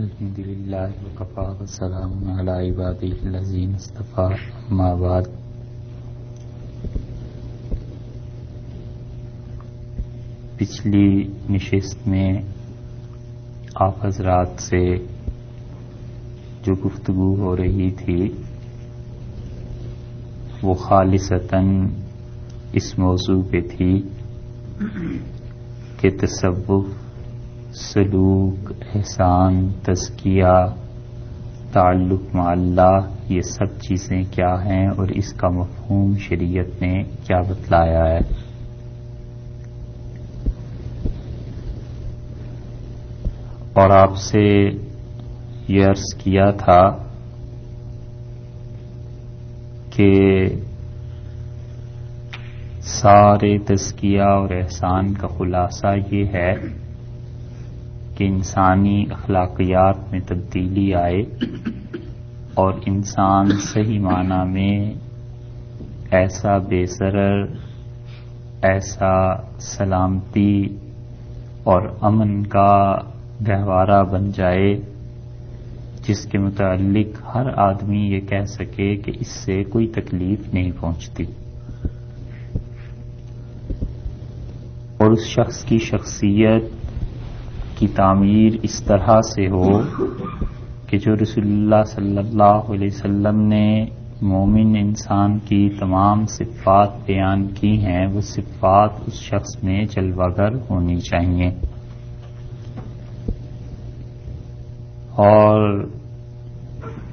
الحمد للہ وکفی وسلام علی عبادہ الذین اصطفی اما بعد. پچھلی نشست میں آپ حضرات سے جو گفتگو ہو رہی تھی وہ خالصتاً اس موضوع پہ تھی کہ تصوف، سلوک، احسان، تزکیہ، تعلق مع اللہ، یہ سب چیزیں کیا ہیں اور اس کا مفہوم شریعت نے کیا بتلایا ہے. اور آپ سے یہ عرض کیا تھا کہ سارے تزکیہ اور احسان کا خلاصہ یہ ہے کہ انسانی اخلاقیات میں تبدیلی آئے اور انسان صحیح معنی میں ایسا بے ضرر، ایسا سلامتی اور امن کا گہوارہ بن جائے جس کے متعلق ہر آدمی یہ کہہ سکے کہ اس سے کوئی تکلیف نہیں پہنچتی، اور اس شخص کی شخصیت کی تعمیر اس طرح سے ہو کہ جو رسول اللہ صلی اللہ علیہ وسلم نے مومن انسان کی تمام صفات بیان کی ہیں وہ صفات اس شخص میں جلوہ گر ہونی چاہیے. اور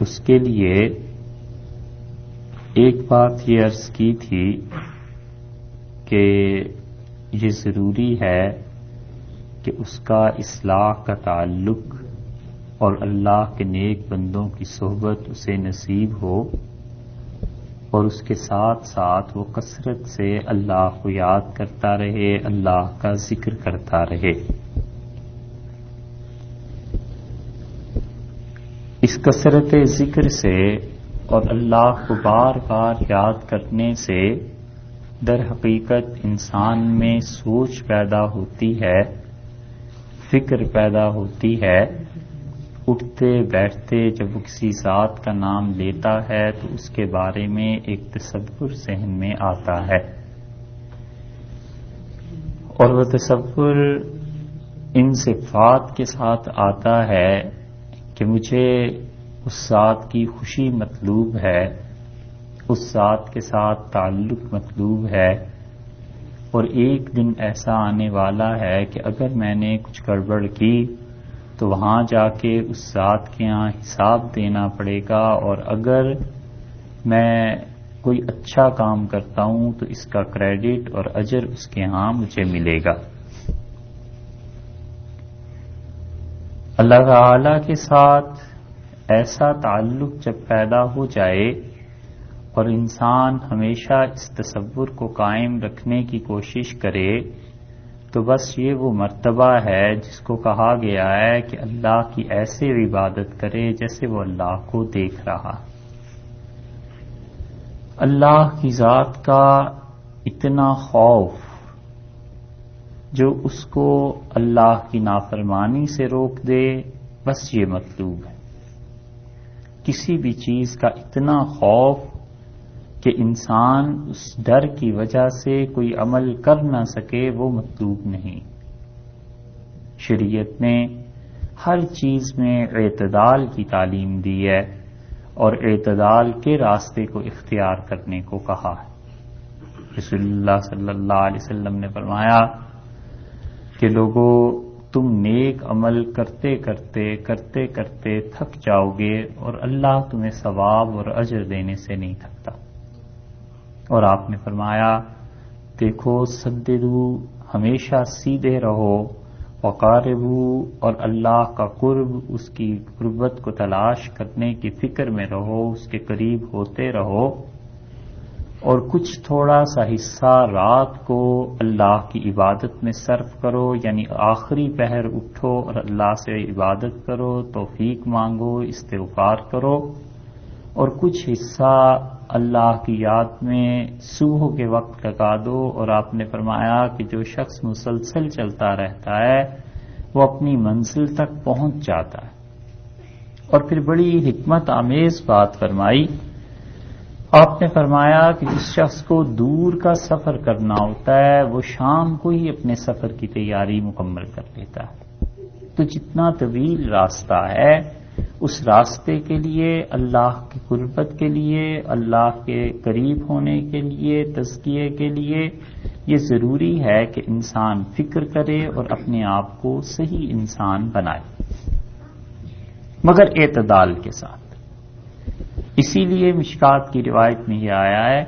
اس کے لیے ایک بات یہ عرض کی تھی کہ یہ ضروری ہے کہ اس کا اصلاح کا تعلق اور اللہ کے نیک بندوں کی صحبت اسے نصیب ہو، اور اس کے ساتھ ساتھ وہ کثرت سے اللہ کو یاد کرتا رہے، اللہ کا ذکر کرتا رہے. اس کثرت ذکر سے اور اللہ کو بار بار یاد کرنے سے در حقیقت انسان میں سوچ پیدا ہوتی ہے، فکر پیدا ہوتی ہے. اٹھتے بیٹھتے جب وہ کسی ذات کا نام لیتا ہے تو اس کے بارے میں ایک تصور ذہن میں آتا ہے، اور وہ تصور ان صفات کے ساتھ آتا ہے کہ مجھے اس ذات کی خوشی مطلوب ہے، اس ذات کے ساتھ تعلق مطلوب ہے، اور ایک دن ایسا آنے والا ہے کہ اگر میں نے کچھ گڑبڑ کی تو وہاں جا کے اس ذات کے ہاں حساب دینا پڑے گا، اور اگر میں کوئی اچھا کام کرتا ہوں تو اس کا کریڈٹ اور اجر اس کے ہاں مجھے ملے گا. اللہ تعالی کے ساتھ ایسا تعلق جب پیدا ہو جائے اور انسان ہمیشہ اس تصور کو قائم رکھنے کی کوشش کرے تو بس یہ وہ مرتبہ ہے جس کو کہا گیا ہے کہ اللہ کی ایسے عبادت کرے جیسے وہ اللہ کو دیکھ رہا. اللہ کی ذات کا اتنا خوف جو اس کو اللہ کی نافرمانی سے روک دے، بس یہ مطلوب ہے. کسی بھی چیز کا اتنا خوف کہ انسان اس ڈر کی وجہ سے کوئی عمل کر نہ سکے وہ مطلوب نہیں. شریعت نے ہر چیز میں اعتدال کی تعلیم دی ہے اور اعتدال کے راستے کو اختیار کرنے کو کہا ہے. رسول اللہ صلی اللہ علیہ وسلم نے فرمایا کہ لوگوں تم نیک عمل کرتے کرتے تھک جاؤ گے اور اللہ تمہیں ثواب اور اجر دینے سے نہیں تھکتا. اور آپ نے فرمایا دیکھو سددو، ہمیشہ سیدھے رہو، وقاربو، اور اللہ کا قرب، اس کی قربت کو تلاش کرنے کی فکر میں رہو، اس کے قریب ہوتے رہو، اور کچھ تھوڑا سا حصہ رات کو اللہ کی عبادت میں صرف کرو، یعنی آخری پہر اٹھو اور اللہ سے عبادت کرو، توفیق مانگو، استغفار کرو، اور کچھ حصہ اللہ کی یاد میں صبح کے وقت لگا دو. اور آپ نے فرمایا کہ جو شخص مسلسل چلتا رہتا ہے وہ اپنی منزل تک پہنچ جاتا ہے. اور پھر بڑی حکمت آمیز بات فرمائی. آپ نے فرمایا کہ جس شخص کو دور کا سفر کرنا ہوتا ہے وہ شام کو ہی اپنے سفر کی تیاری مکمل کر لیتا ہے. تو جتنا طویل راستہ ہے اس راستے کے لیے، اللہ کی قربت کے لیے، اللہ کے قریب ہونے کے لیے، تزکیے کے لیے یہ ضروری ہے کہ انسان فکر کرے اور اپنے آپ کو صحیح انسان بنائے، مگر اعتدال کے ساتھ. اسی لیے مشکات کی روایت میں یہ آیا ہے،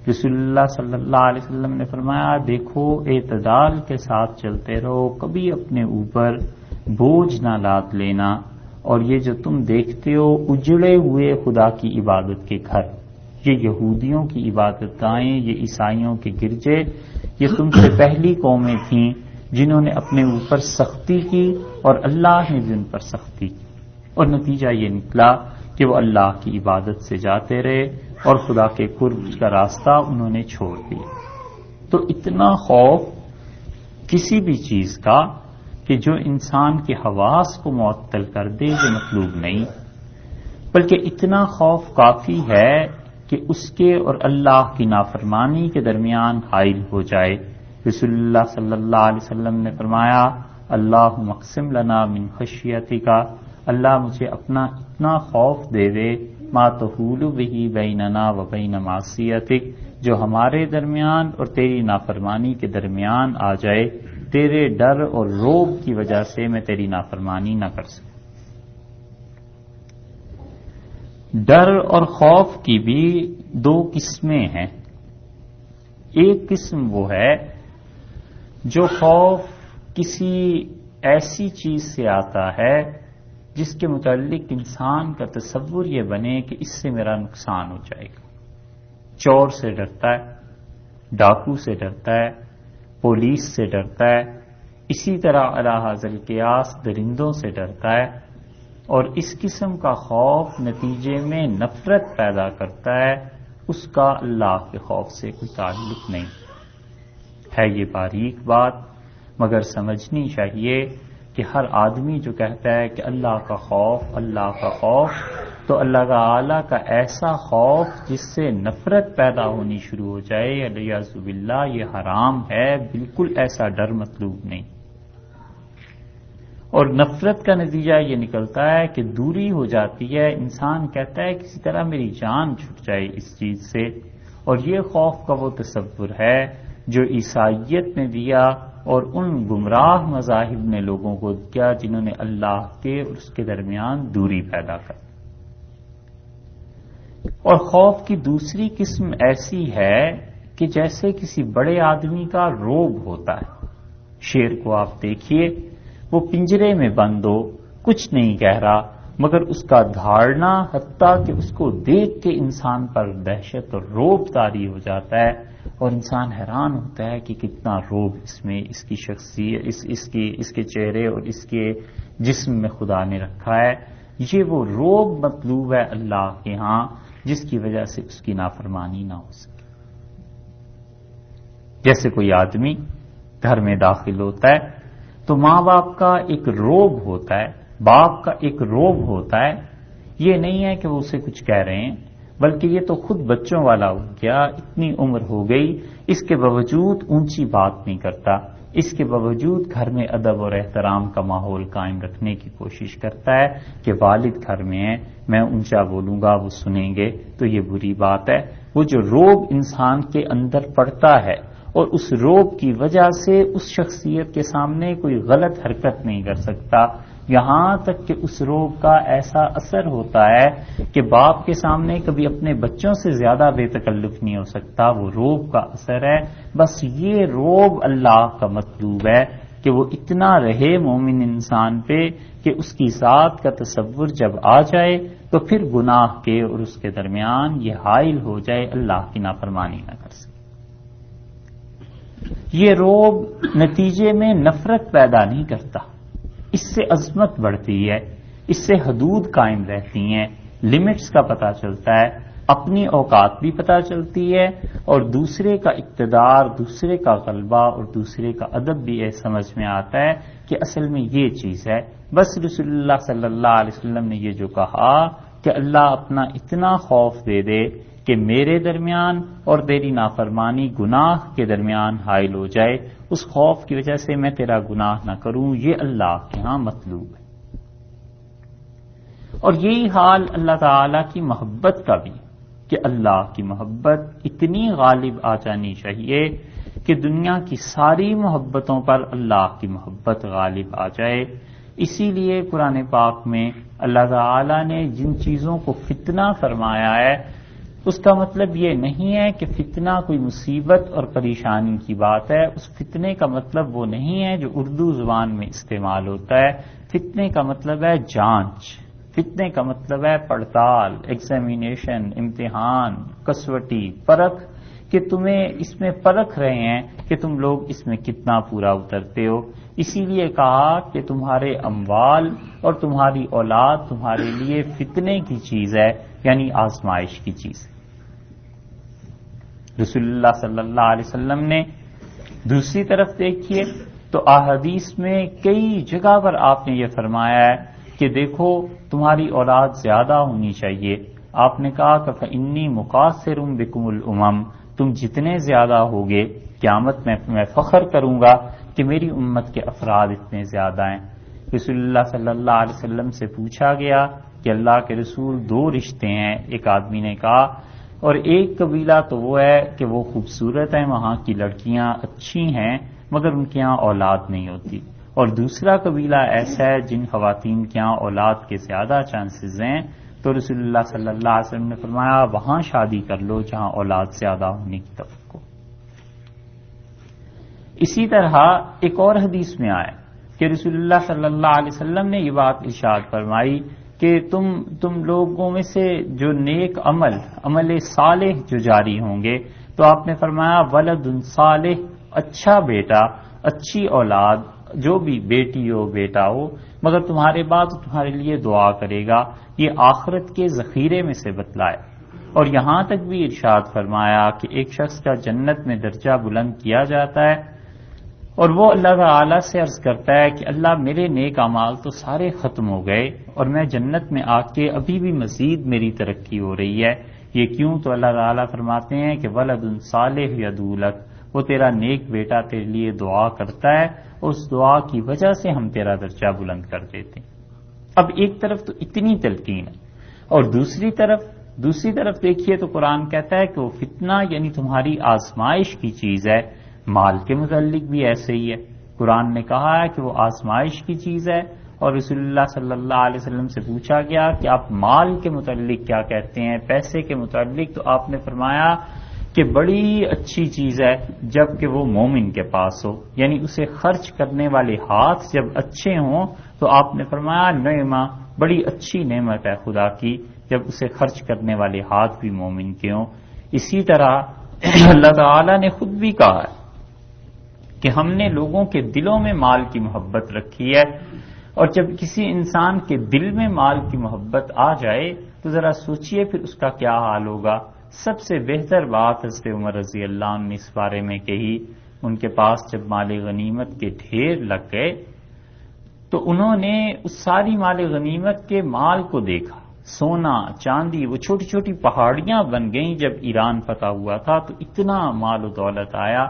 رسول اللہ صلی اللہ علیہ وسلم نے فرمایا دیکھو اعتدال کے ساتھ چلتے رہو، کبھی اپنے اوپر بوجھ نہ لاد لینا. اور یہ جو تم دیکھتے ہو اجڑے ہوئے خدا کی عبادت کے گھر، یہ یہودیوں کی عبادت گاہیں، یہ عیسائیوں کے گرجے، یہ تم سے پہلی قومیں تھیں جنہوں نے اپنے اوپر سختی کی اور اللہ نے بھی ان پر سختی کی، اور نتیجہ یہ نکلا کہ وہ اللہ کی عبادت سے جاتے رہے اور خدا کے قرب کا راستہ انہوں نے چھوڑ دیا. تو اتنا خوف کسی بھی چیز کا کہ جو انسان کے حواس کو معطل کر دے یہ مطلوب نہیں، بلکہ اتنا خوف کافی ہے کہ اس کے اور اللہ کی نافرمانی کے درمیان حائل ہو جائے. رسول اللہ صلی اللہ علیہ وسلم نے فرمایا اللہم اقسم لنا من خشیتک، اللہ مجھے اپنا اتنا خوف دے دے ما تحول بہ بیننا و بین معصیتک، جو ہمارے درمیان اور تیری نافرمانی کے درمیان آ جائے، تیرے ڈر اور روب کی وجہ سے میں تیری نافرمانی نہ کر سکوں. ڈر اور خوف کی بھی دو قسمیں ہیں. ایک قسم وہ ہے جو خوف کسی ایسی چیز سے آتا ہے جس کے متعلق انسان کا تصور یہ بنے کہ اس سے میرا نقصان ہو جائے گا. چور سے ڈرتا ہے، ڈاکو سے ڈرتا ہے، پولیس سے ڈرتا ہے، اسی طرح علی حاصل القیاس درندوں سے ڈرتا ہے. اور اس قسم کا خوف نتیجے میں نفرت پیدا کرتا ہے، اس کا اللہ کے خوف سے کوئی تعلق نہیں ہے. یہ باریک بات مگر سمجھنی چاہیے کہ ہر آدمی جو کہتا ہے کہ اللہ کا خوف، اللہ کا خوف، تو اللہ تعالی کا ایسا خوف جس سے نفرت پیدا ہونی شروع ہو جائے، الیاذ باللہ یہ حرام ہے. بالکل ایسا ڈر مطلوب نہیں. اور نفرت کا نتیجہ یہ نکلتا ہے کہ دوری ہو جاتی ہے، انسان کہتا ہے کسی طرح میری جان چھٹ جائے اس چیز سے. اور یہ خوف کا وہ تصور ہے جو عیسائیت نے دیا اور ان گمراہ مذاہب نے لوگوں کو دیا جنہوں نے اللہ کے اور اس کے درمیان دوری پیدا کر. اور خوف کی دوسری قسم ایسی ہے کہ جیسے کسی بڑے آدمی کا روب ہوتا ہے. شیر کو آپ دیکھیے، وہ پنجرے میں بند ہو، کچھ نہیں کہہ رہا، مگر اس کا دھاڑنا حتیٰ کہ اس کو دیکھ کے انسان پر دہشت اور روب طاری ہو جاتا ہے، اور انسان حیران ہوتا ہے کہ کتنا روب اس میں، اس کی شخصیت، اس کے چہرے اور اس کے جسم میں خدا نے رکھا ہے. یہ وہ روب مطلوب ہے اللہ کے ہاں جس کی وجہ سے اس کی نافرمانی نہ ہو سکے. جیسے کوئی آدمی گھر میں داخل ہوتا ہے تو ماں باپ کا ایک روب ہوتا ہے، باپ کا ایک روب ہوتا ہے. یہ نہیں ہے کہ وہ اسے کچھ کہہ رہے ہیں، بلکہ یہ تو خود بچوں والا ہو گیا، اتنی عمر ہو گئی، اس کے باوجود اونچی بات نہیں کرتا، اس کے باوجود گھر میں ادب اور احترام کا ماحول قائم رکھنے کی کوشش کرتا ہے کہ والد گھر میں ہیں، میں اونچا بولوں گا وہ سنیں گے تو یہ بری بات ہے. وہ جو روب انسان کے اندر پڑتا ہے اور اس روب کی وجہ سے اس شخصیت کے سامنے کوئی غلط حرکت نہیں کر سکتا، یہاں تک کہ اس روب کا ایسا اثر ہوتا ہے کہ باپ کے سامنے کبھی اپنے بچوں سے زیادہ بے تکلف نہیں ہو سکتا. وہ روب کا اثر ہے. بس یہ روب اللہ کا مطلوب ہے کہ وہ اتنا رہے مومن انسان پہ کہ اس کی ذات کا تصور جب آ جائے تو پھر گناہ کے اور اس کے درمیان یہ حائل ہو جائے، اللہ کی نافرمانی نہ کر سکے. یہ روب نتیجے میں نفرت پیدا نہیں کرتا، اس سے عظمت بڑھتی ہے، اس سے حدود قائم رہتی ہیں، لمٹس کا پتہ چلتا ہے. اپنی اوقات بھی پتہ چلتی ہے اور دوسرے کا اقتدار، دوسرے کا غلبہ اور دوسرے کا ادب بھی سمجھ میں آتا ہے کہ اصل میں یہ چیز ہے۔ بس رسول اللہ صلی اللہ علیہ وسلم نے یہ جو کہا کہ اللہ اپنا اتنا خوف دے دے کہ میرے درمیان اور تیری نافرمانی گناہ کے درمیان حائل ہو جائے، اس خوف کی وجہ سے میں تیرا گناہ نہ کروں، یہ اللہ کے ہاں مطلوب ہے۔ اور یہی حال اللہ تعالی کی محبت کا بھی، کہ اللہ کی محبت اتنی غالب آ جانی چاہیے کہ دنیا کی ساری محبتوں پر اللہ کی محبت غالب آ جائے۔ اسی لیے قرآن پاک میں اللہ تعالی نے جن چیزوں کو فتنہ فرمایا ہے، اس کا مطلب یہ نہیں ہے کہ فتنہ کوئی مصیبت اور پریشانی کی بات ہے۔ اس فتنے کا مطلب وہ نہیں ہے جو اردو زبان میں استعمال ہوتا ہے۔ فتنے کا مطلب ہے جانچ، فتنے کا مطلب ہے پڑتال، ایگزامینیشن، امتحان، کسوٹی، پرکھ، کہ تمہیں اس میں پرکھ رہے ہیں کہ تم لوگ اس میں کتنا پورا اترتے ہو۔ اسی لیے کہا کہ تمہارے اموال اور تمہاری اولاد تمہارے لیے فتنے کی چیز ہے، یعنی آزمائش کی چیز ہے۔ رسول اللہ صلی اللہ علیہ وسلم نے دوسری طرف دیکھیے تو احادیث میں کئی جگہ پر آپ نے یہ فرمایا ہے کہ دیکھو تمہاری اولاد زیادہ ہونی چاہیے۔ آپ نے کہا کہ فإنی مقاصر بکم الامم، تم جتنے زیادہ ہوگے قیامت میں فخر کروں گا کہ میری امت کے افراد اتنے زیادہ ہیں۔ رسول اللہ صلی اللہ علیہ وسلم سے پوچھا گیا کہ اللہ کے رسول دو رشتے ہیں، ایک آدمی نے کہا، اور ایک قبیلہ تو وہ ہے کہ وہ خوبصورت ہیں، وہاں کی لڑکیاں اچھی ہیں مگر ان کے یہاں اولاد نہیں ہوتی، اور دوسرا قبیلہ ایسا ہے جن خواتین کے یہاں اولاد کے زیادہ چانسز ہیں۔ تو رسول اللہ صلی اللہ علیہ وسلم نے فرمایا وہاں شادی کر لو جہاں اولاد زیادہ ہونے کی توقع۔ اسی طرح ایک اور حدیث میں آیا کہ رسول اللہ صلی اللہ علیہ وسلم نے یہ بات ارشاد فرمائی کہ تم لوگوں میں سے جو نیک عمل صالح جو جاری ہوں گے، تو آپ نے فرمایا ولد صالح، اچھا بیٹا، اچھی اولاد، جو بھی بیٹی ہو بیٹا ہو، مگر تمہارے بعد تمہارے لیے دعا کرے گا، یہ آخرت کے ذخیرے میں سے بتلائے۔ اور یہاں تک بھی ارشاد فرمایا کہ ایک شخص کا جنت میں درجہ بلند کیا جاتا ہے اور وہ اللہ تعالی سے عرض کرتا ہے کہ اللہ میرے نیک اعمال تو سارے ختم ہو گئے اور میں جنت میں آ کے ابھی بھی مزید میری ترقی ہو رہی ہے، یہ کیوں؟ تو اللہ تعالی فرماتے ہیں کہ ولد صالح یدعو لک، وہ تیرا نیک بیٹا تیرے لیے دعا کرتا ہے، اس دعا کی وجہ سے ہم تیرا درجہ بلند کر دیتے ہیں۔ اب ایک طرف تو اتنی تلقین ہے اور دوسری طرف دیکھیے تو قرآن کہتا ہے کہ وہ فتنہ یعنی تمہاری آزمائش کی چیز ہے۔ مال کے متعلق بھی ایسے ہی ہے، قرآن نے کہا ہے کہ وہ آزمائش کی چیز ہے، اور رسول اللہ صلی اللہ علیہ وسلم سے پوچھا گیا کہ آپ مال کے متعلق کیا کہتے ہیں، پیسے کے متعلق، تو آپ نے فرمایا کہ بڑی اچھی چیز ہے جب کہ وہ مومن کے پاس ہو، یعنی اسے خرچ کرنے والے ہاتھ جب اچھے ہوں، تو آپ نے فرمایا نعمہ، بڑی اچھی نعمت ہے خدا کی جب اسے خرچ کرنے والے ہاتھ بھی مومن کے ہوں۔ اسی طرح اللہ تعالی نے خود بھی کہا ہے کہ ہم نے لوگوں کے دلوں میں مال کی محبت رکھی ہے، اور جب کسی انسان کے دل میں مال کی محبت آ جائے تو ذرا سوچئے پھر اس کا کیا حال ہوگا۔ سب سے بہتر بات حضرت عمر رضی اللہ عنہ نے اس بارے میں کہی، ان کے پاس جب مال غنیمت کے ڈھیر لگ گئے تو انہوں نے اس ساری مال غنیمت کے مال کو دیکھا، سونا چاندی، وہ چھوٹی چھوٹی پہاڑیاں بن گئیں۔ جب ایران فتح ہوا تھا تو اتنا مال و دولت آیا،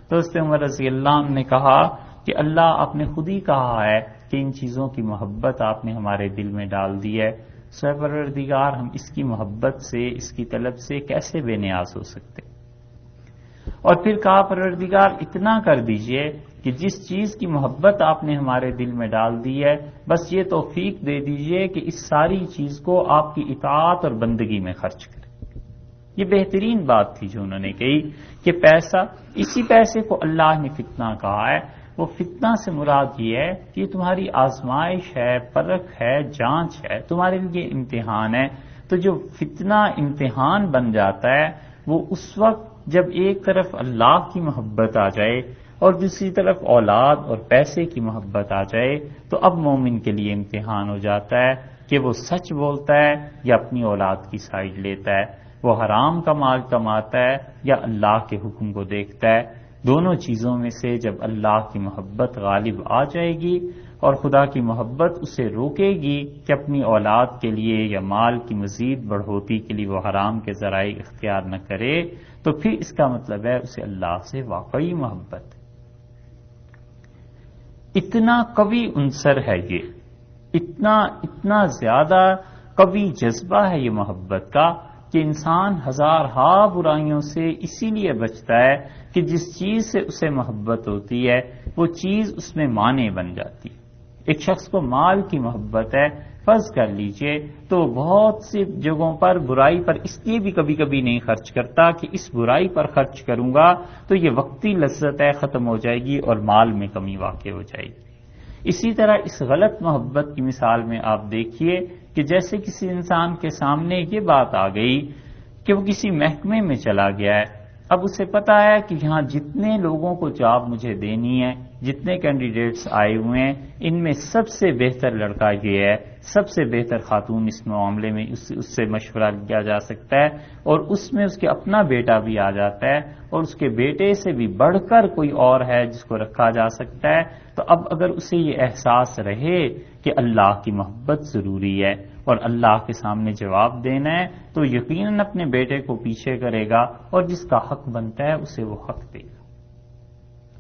تو حضرت عمر رضی اللہ عنہ نے کہا کہ اللہ آپ نے خود ہی کہا ہے کہ ان چیزوں کی محبت آپ نے ہمارے دل میں ڈال دی ہے، سو پروردگار ہم اس کی محبت سے، اس کی طلب سے کیسے بے نیاز ہو سکتے؟ اور پھر کہا پروردگار اتنا کر دیجئے کہ جس چیز کی محبت آپ نے ہمارے دل میں ڈال دی ہے، بس یہ توفیق دے دیجئے کہ اس ساری چیز کو آپ کی اطاعت اور بندگی میں خرچ کریں۔ یہ بہترین بات تھی جو انہوں نے کہی کہ پیسہ، اسی پیسے کو اللہ نے فتنہ کہا ہے۔ وہ فتنہ سے مراد یہ ہے کہ یہ تمہاری آزمائش ہے، پرکھ ہے، جانچ ہے، تمہارے لیے امتحان ہے۔ تو جو فتنہ امتحان بن جاتا ہے وہ اس وقت جب ایک طرف اللہ کی محبت آ جائے اور دوسری طرف اولاد اور پیسے کی محبت آ جائے، تو اب مومن کے لیے امتحان ہو جاتا ہے کہ وہ سچ بولتا ہے یا اپنی اولاد کی سائیڈ لیتا ہے۔ وہ حرام کا مال کماتا ہے یا اللہ کے حکم کو دیکھتا ہے. دونوں چیزوں میں سے جب اللہ کی محبت غالب آ جائے گی اور خدا کی محبت اسے روکے گی کہ اپنی اولاد کے لیے یا مال کی مزید بڑھوتی کے لیے وہ حرام کے ذرائع اختیار نہ کرے، تو پھر اس کا مطلب ہے اسے اللہ سے واقعی محبت. اتنا قوی عنصر ہے یہ، اتنا زیادہ قوی جذبہ ہے یہ محبت کا کہ انسان ہزارہا برائیوں سے اسی لیے بچتا ہے کہ جس چیز سے اسے محبت ہوتی ہے وہ چیز اس میں مانع بن جاتی ہے. ایک شخص کو مال کی محبت ہے، فرض کر لیجئے، تو بہت سی جگہوں پر برائی پر اس لیے بھی کبھی کبھی نہیں خرچ کرتا کہ اس برائی پر خرچ کروں گا تو یہ وقتی لذت ہے ختم ہو جائے گی اور مال میں کمی واقع ہو جائے گی. اسی طرح اس غلط محبت کی مثال میں آپ دیکھیے کہ جیسے کسی انسان کے سامنے یہ بات آ گئی کہ وہ کسی محکمے میں چلا گیا ہے، اب اسے پتا ہے کہ یہاں جتنے لوگوں کو جاب مجھے دینی ہے، جتنے کینڈیڈیٹس آئے ہوئے ہیں، ان میں سب سے بہتر لڑکا یہ ہے، سب سے بہتر خاتون اس معاملے میں اس سے مشورہ کیا جا سکتا ہے، اور اس میں اس کے اپنا بیٹا بھی آ جاتا ہے اور اس کے بیٹے سے بھی بڑھ کر کوئی اور ہے جس کو رکھا جا سکتا ہے. تو اب اگر اسے یہ احساس رہے کہ اللہ کی محبت ضروری ہے اور اللہ کے سامنے جواب دینا ہے تو یقیناً اپنے بیٹے کو پیچھے کرے گا اور جس کا حق بنتا ہے اسے وہ حق دے گا.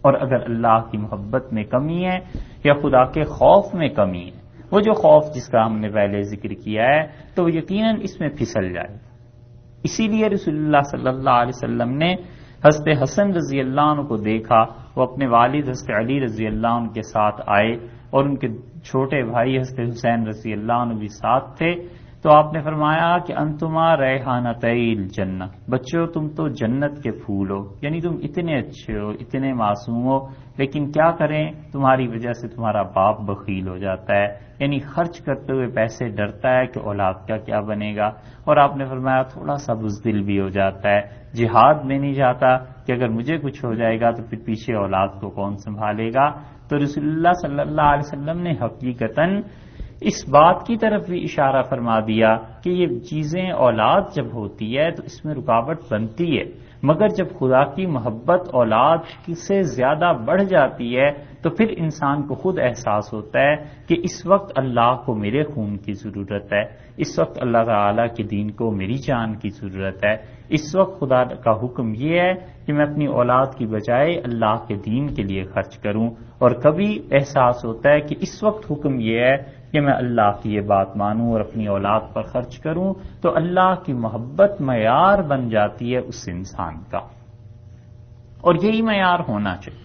اور اگر اللہ کی محبت میں کمی ہے یا خدا کے خوف میں کمی ہے، وہ جو خوف جس کا ہم نے پہلے ذکر کیا ہے، تو وہ یقیناً اس میں پھسل جائے گا. اسی لیے رسول اللہ صلی اللہ علیہ وسلم نے حضرت حسن رضی اللہ عنہ کو دیکھا، وہ اپنے والد حضرت علی رضی اللہ عنہ کے ساتھ آئے اور ان کے چھوٹے بھائی حضرت حسین رضی اللہ عنہ بھی ساتھ تھے. تو آپ نے فرمایا کہ انتما ریحانتئی الجنہ، بچوں تم تو جنت کے پھول ہو، یعنی تم اتنے اچھے ہو، اتنے معصوم ہو، لیکن کیا کریں تمہاری وجہ سے تمہارا باپ بخیل ہو جاتا ہے، یعنی خرچ کرتے ہوئے پیسے ڈرتا ہے کہ اولاد کا کیا بنے گا. اور آپ نے فرمایا تھوڑا سا بزدل بھی ہو جاتا ہے، جہاد میں نہیں جاتا کہ اگر مجھے کچھ ہو جائے گا تو پھر پیچھے اولاد کو کون سنبھالے گا. تو رسول اللہ صلی اللہ علیہ وسلم نے حقیقتاً اس بات کی طرف بھی اشارہ فرما دیا کہ یہ چیزیں اولاد جب ہوتی ہے تو اس میں رکاوٹ بنتی ہے، مگر جب خدا کی محبت اولاد سے زیادہ بڑھ جاتی ہے تو پھر انسان کو خود احساس ہوتا ہے کہ اس وقت اللہ کو میرے خون کی ضرورت ہے، اس وقت اللہ تعالیٰ کے دین کو میری جان کی ضرورت ہے، اس وقت خدا کا حکم یہ ہے کہ میں اپنی اولاد کی بجائے اللہ کے دین کے لیے خرچ کروں. اور کبھی احساس ہوتا ہے کہ اس وقت حکم یہ ہے کہ میں اللہ کی یہ بات مانوں اور اپنی اولاد پر خرچ کروں. تو اللہ کی محبت معیار بن جاتی ہے اس انسان کا، اور یہی معیار ہونا چاہیے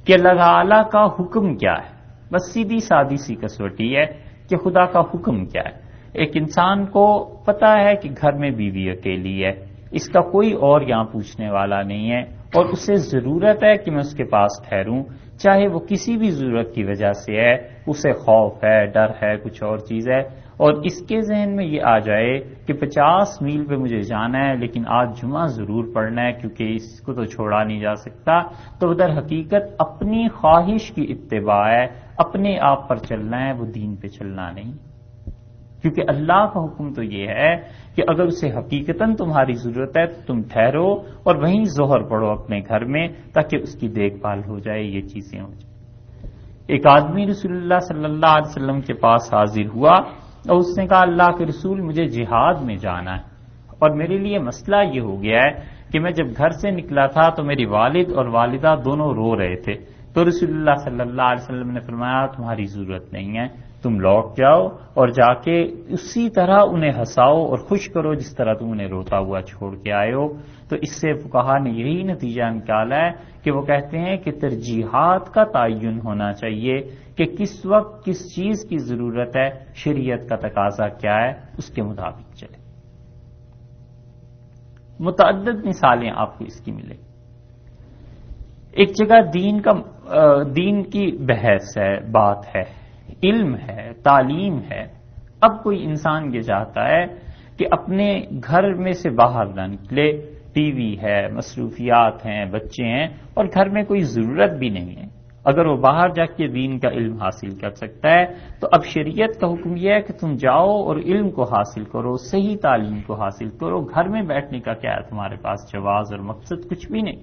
کہ اللہ تعالیٰ کا حکم کیا ہے. بس سیدھی سادی سی کسوٹی ہے کہ خدا کا حکم کیا ہے. ایک انسان کو پتا ہے کہ گھر میں بیوی اکیلی ہے، اس کا کوئی اور یہاں پوچھنے والا نہیں ہے، اور اسے ضرورت ہے کہ میں اس کے پاس ٹھہروں، چاہے وہ کسی بھی ضرورت کی وجہ سے ہے، اسے خوف ہے، ڈر ہے، کچھ اور چیز ہے، اور اس کے ذہن میں یہ آ جائے کہ 50 میل پہ مجھے جانا ہے لیکن آج جمعہ ضرور پڑھنا ہے کیونکہ اس کو تو چھوڑا نہیں جا سکتا. تو در حقیقت اپنی خواہش کی اتباع ہے، اپنے آپ پر چلنا ہے، وہ دین پہ چلنا نہیں. کیونکہ اللہ کا حکم تو یہ ہے کہ اگر اسے حقیقتاً تمہاری ضرورت ہے تو تم ٹھہرو اور وہیں ظہر پڑھو اپنے گھر میں تاکہ اس کی دیکھ بھال ہو جائے، یہ چیزیں ہو جائیں. ایک آدمی رسول اللہ صلی اللہ علیہ وسلم کے پاس حاضر ہوا اور اس نے کہا اللہ کے رسول مجھے جہاد میں جانا ہے، اور میرے لیے مسئلہ یہ ہو گیا ہے کہ میں جب گھر سے نکلا تھا تو میری والد اور والدہ دونوں رو رہے تھے. تو رسول اللہ صلی اللہ علیہ وسلم نے فرمایا تمہاری ضرورت نہیں ہے، تم لوٹ جاؤ اور جا کے اسی طرح انہیں ہنساؤ اور خوش کرو جس طرح تم انہیں روتا ہوا چھوڑ کے آئے ہو. تو اس سے فقہا نے یہی نتیجہ نکالا ہے کہ وہ کہتے ہیں کہ ترجیحات کا تعین ہونا چاہیے کہ کس وقت کس چیز کی ضرورت ہے، شریعت کا تقاضا کیا ہے، اس کے مطابق چلے. متعدد مثالیں آپ کو اس کی ملیں. ایک جگہ دین کی بحث ہے، بات ہے، علم ہے، تعلیم ہے. اب کوئی انسان یہ چاہتا ہے کہ اپنے گھر میں سے باہر نہ نکلے، ٹی وی ہے، مصروفیات ہیں، بچے ہیں، اور گھر میں کوئی ضرورت بھی نہیں ہے، اگر وہ باہر جا کے دین کا علم حاصل کر سکتا ہے تو اب شریعت کا حکم یہ ہے کہ تم جاؤ اور علم کو حاصل کرو، صحیح تعلیم کو حاصل کرو، گھر میں بیٹھنے کا کیا ہے تمہارے پاس جواز اور مقصد کچھ بھی نہیں،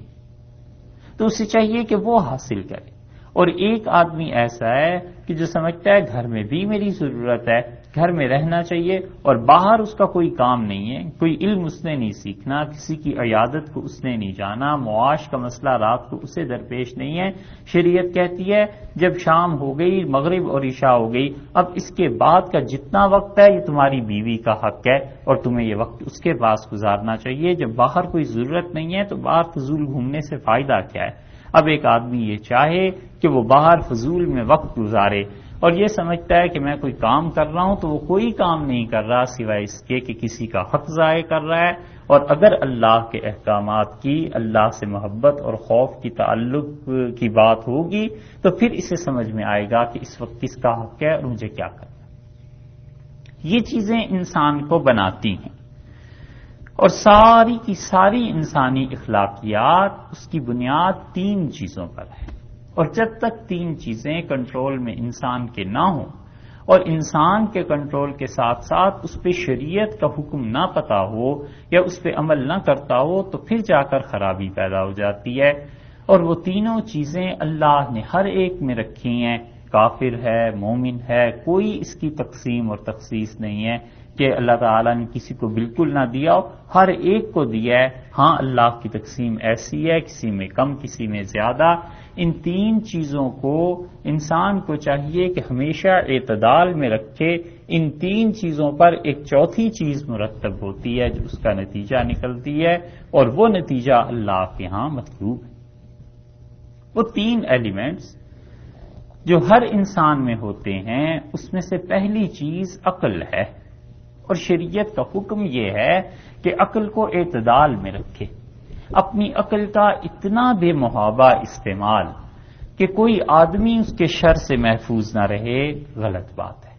تو اسے چاہیے کہ وہ حاصل کرے۔ اور ایک آدمی ایسا ہے کہ جو سمجھتا ہے گھر میں بھی میری ضرورت ہے، گھر میں رہنا چاہیے اور باہر اس کا کوئی کام نہیں ہے، کوئی علم اس نے نہیں سیکھنا، کسی کی عیادت کو اس نے نہیں جانا، معاش کا مسئلہ رات کو اسے درپیش نہیں ہے۔ شریعت کہتی ہے جب شام ہو گئی، مغرب اور عشاء ہو گئی، اب اس کے بعد کا جتنا وقت ہے یہ تمہاری بیوی کا حق ہے اور تمہیں یہ وقت اس کے پاس گزارنا چاہیے۔ جب باہر کوئی ضرورت نہیں ہے تو باہر فضول گھومنے سے فائدہ کیا ہے؟ اب ایک آدمی یہ چاہے کہ وہ باہر فضول میں وقت گزارے اور یہ سمجھتا ہے کہ میں کوئی کام کر رہا ہوں، تو وہ کوئی کام نہیں کر رہا سوائے اس کے کہ کسی کا حق ضائع کر رہا ہے۔ اور اگر اللہ کے احکامات کی، اللہ سے محبت اور خوف کی تعلق کی بات ہوگی تو پھر اسے سمجھ میں آئے گا کہ اس وقت کس کا حق ہے اور مجھے کیا کرنا ہے۔ یہ چیزیں انسان کو بناتی ہیں، اور ساری کی ساری انسانی اخلاقیات اس کی بنیاد 3 چیزوں پر ہے، اور جب تک 3 چیزیں کنٹرول میں انسان کے نہ ہوں اور انسان کے کنٹرول کے ساتھ ساتھ اس پہ شریعت کا حکم نہ پتا ہو یا اس پہ عمل نہ کرتا ہو تو پھر جا کر خرابی پیدا ہو جاتی ہے۔ اور وہ تینوں چیزیں اللہ نے ہر ایک میں رکھی ہیں، کافر ہے، مومن ہے، کوئی اس کی تقسیم اور تخصیص نہیں ہے کہ اللہ تعالیٰ نے کسی کو بالکل نہ دیا ہو، ہر ایک کو دیا ہے۔ ہاں اللہ کی تقسیم ایسی ہے، کسی میں کم کسی میں زیادہ۔ ان 3 چیزوں کو انسان کو چاہیے کہ ہمیشہ اعتدال میں رکھے۔ ان 3 چیزوں پر ایک چوتھی چیز مرتب ہوتی ہے جو اس کا نتیجہ نکلتی ہے، اور وہ نتیجہ اللہ کے ہاں مطلوب ہے۔ وہ 3 ایلیمنٹس جو ہر انسان میں ہوتے ہیں، اس میں سے پہلی چیز عقل ہے، اور شریعت کا حکم یہ ہے کہ عقل کو اعتدال میں رکھے۔ اپنی عقل کا اتنا بے محابہ استعمال کہ کوئی آدمی اس کے شر سے محفوظ نہ رہے، غلط بات ہے۔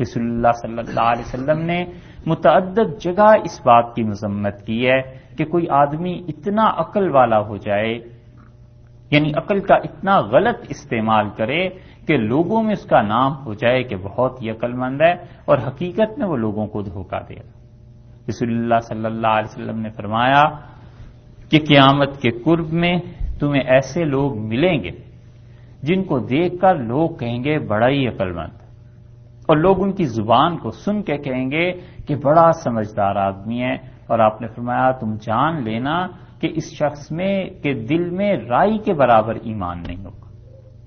رسول اللہ صلی اللہ علیہ وسلم نے متعدد جگہ اس بات کی مذمت کی ہے کہ کوئی آدمی اتنا عقل والا ہو جائے، یعنی عقل کا اتنا غلط استعمال کرے کہ لوگوں میں اس کا نام ہو جائے کہ بہت ہی عقل مند ہے، اور حقیقت میں وہ لوگوں کو دھوکہ دے گا۔ رسول اللہ صلی اللہ علیہ وسلم نے فرمایا کہ قیامت کے قرب میں تمہیں ایسے لوگ ملیں گے جن کو دیکھ کر لوگ کہیں گے بڑا ہی عقل مند، اور لوگ ان کی زبان کو سن کے کہیں گے کہ بڑا سمجھدار آدمی ہے، اور آپ نے فرمایا تم جان لینا کہ اس شخص میں کے دل میں رائی کے برابر ایمان نہیں ہوگا۔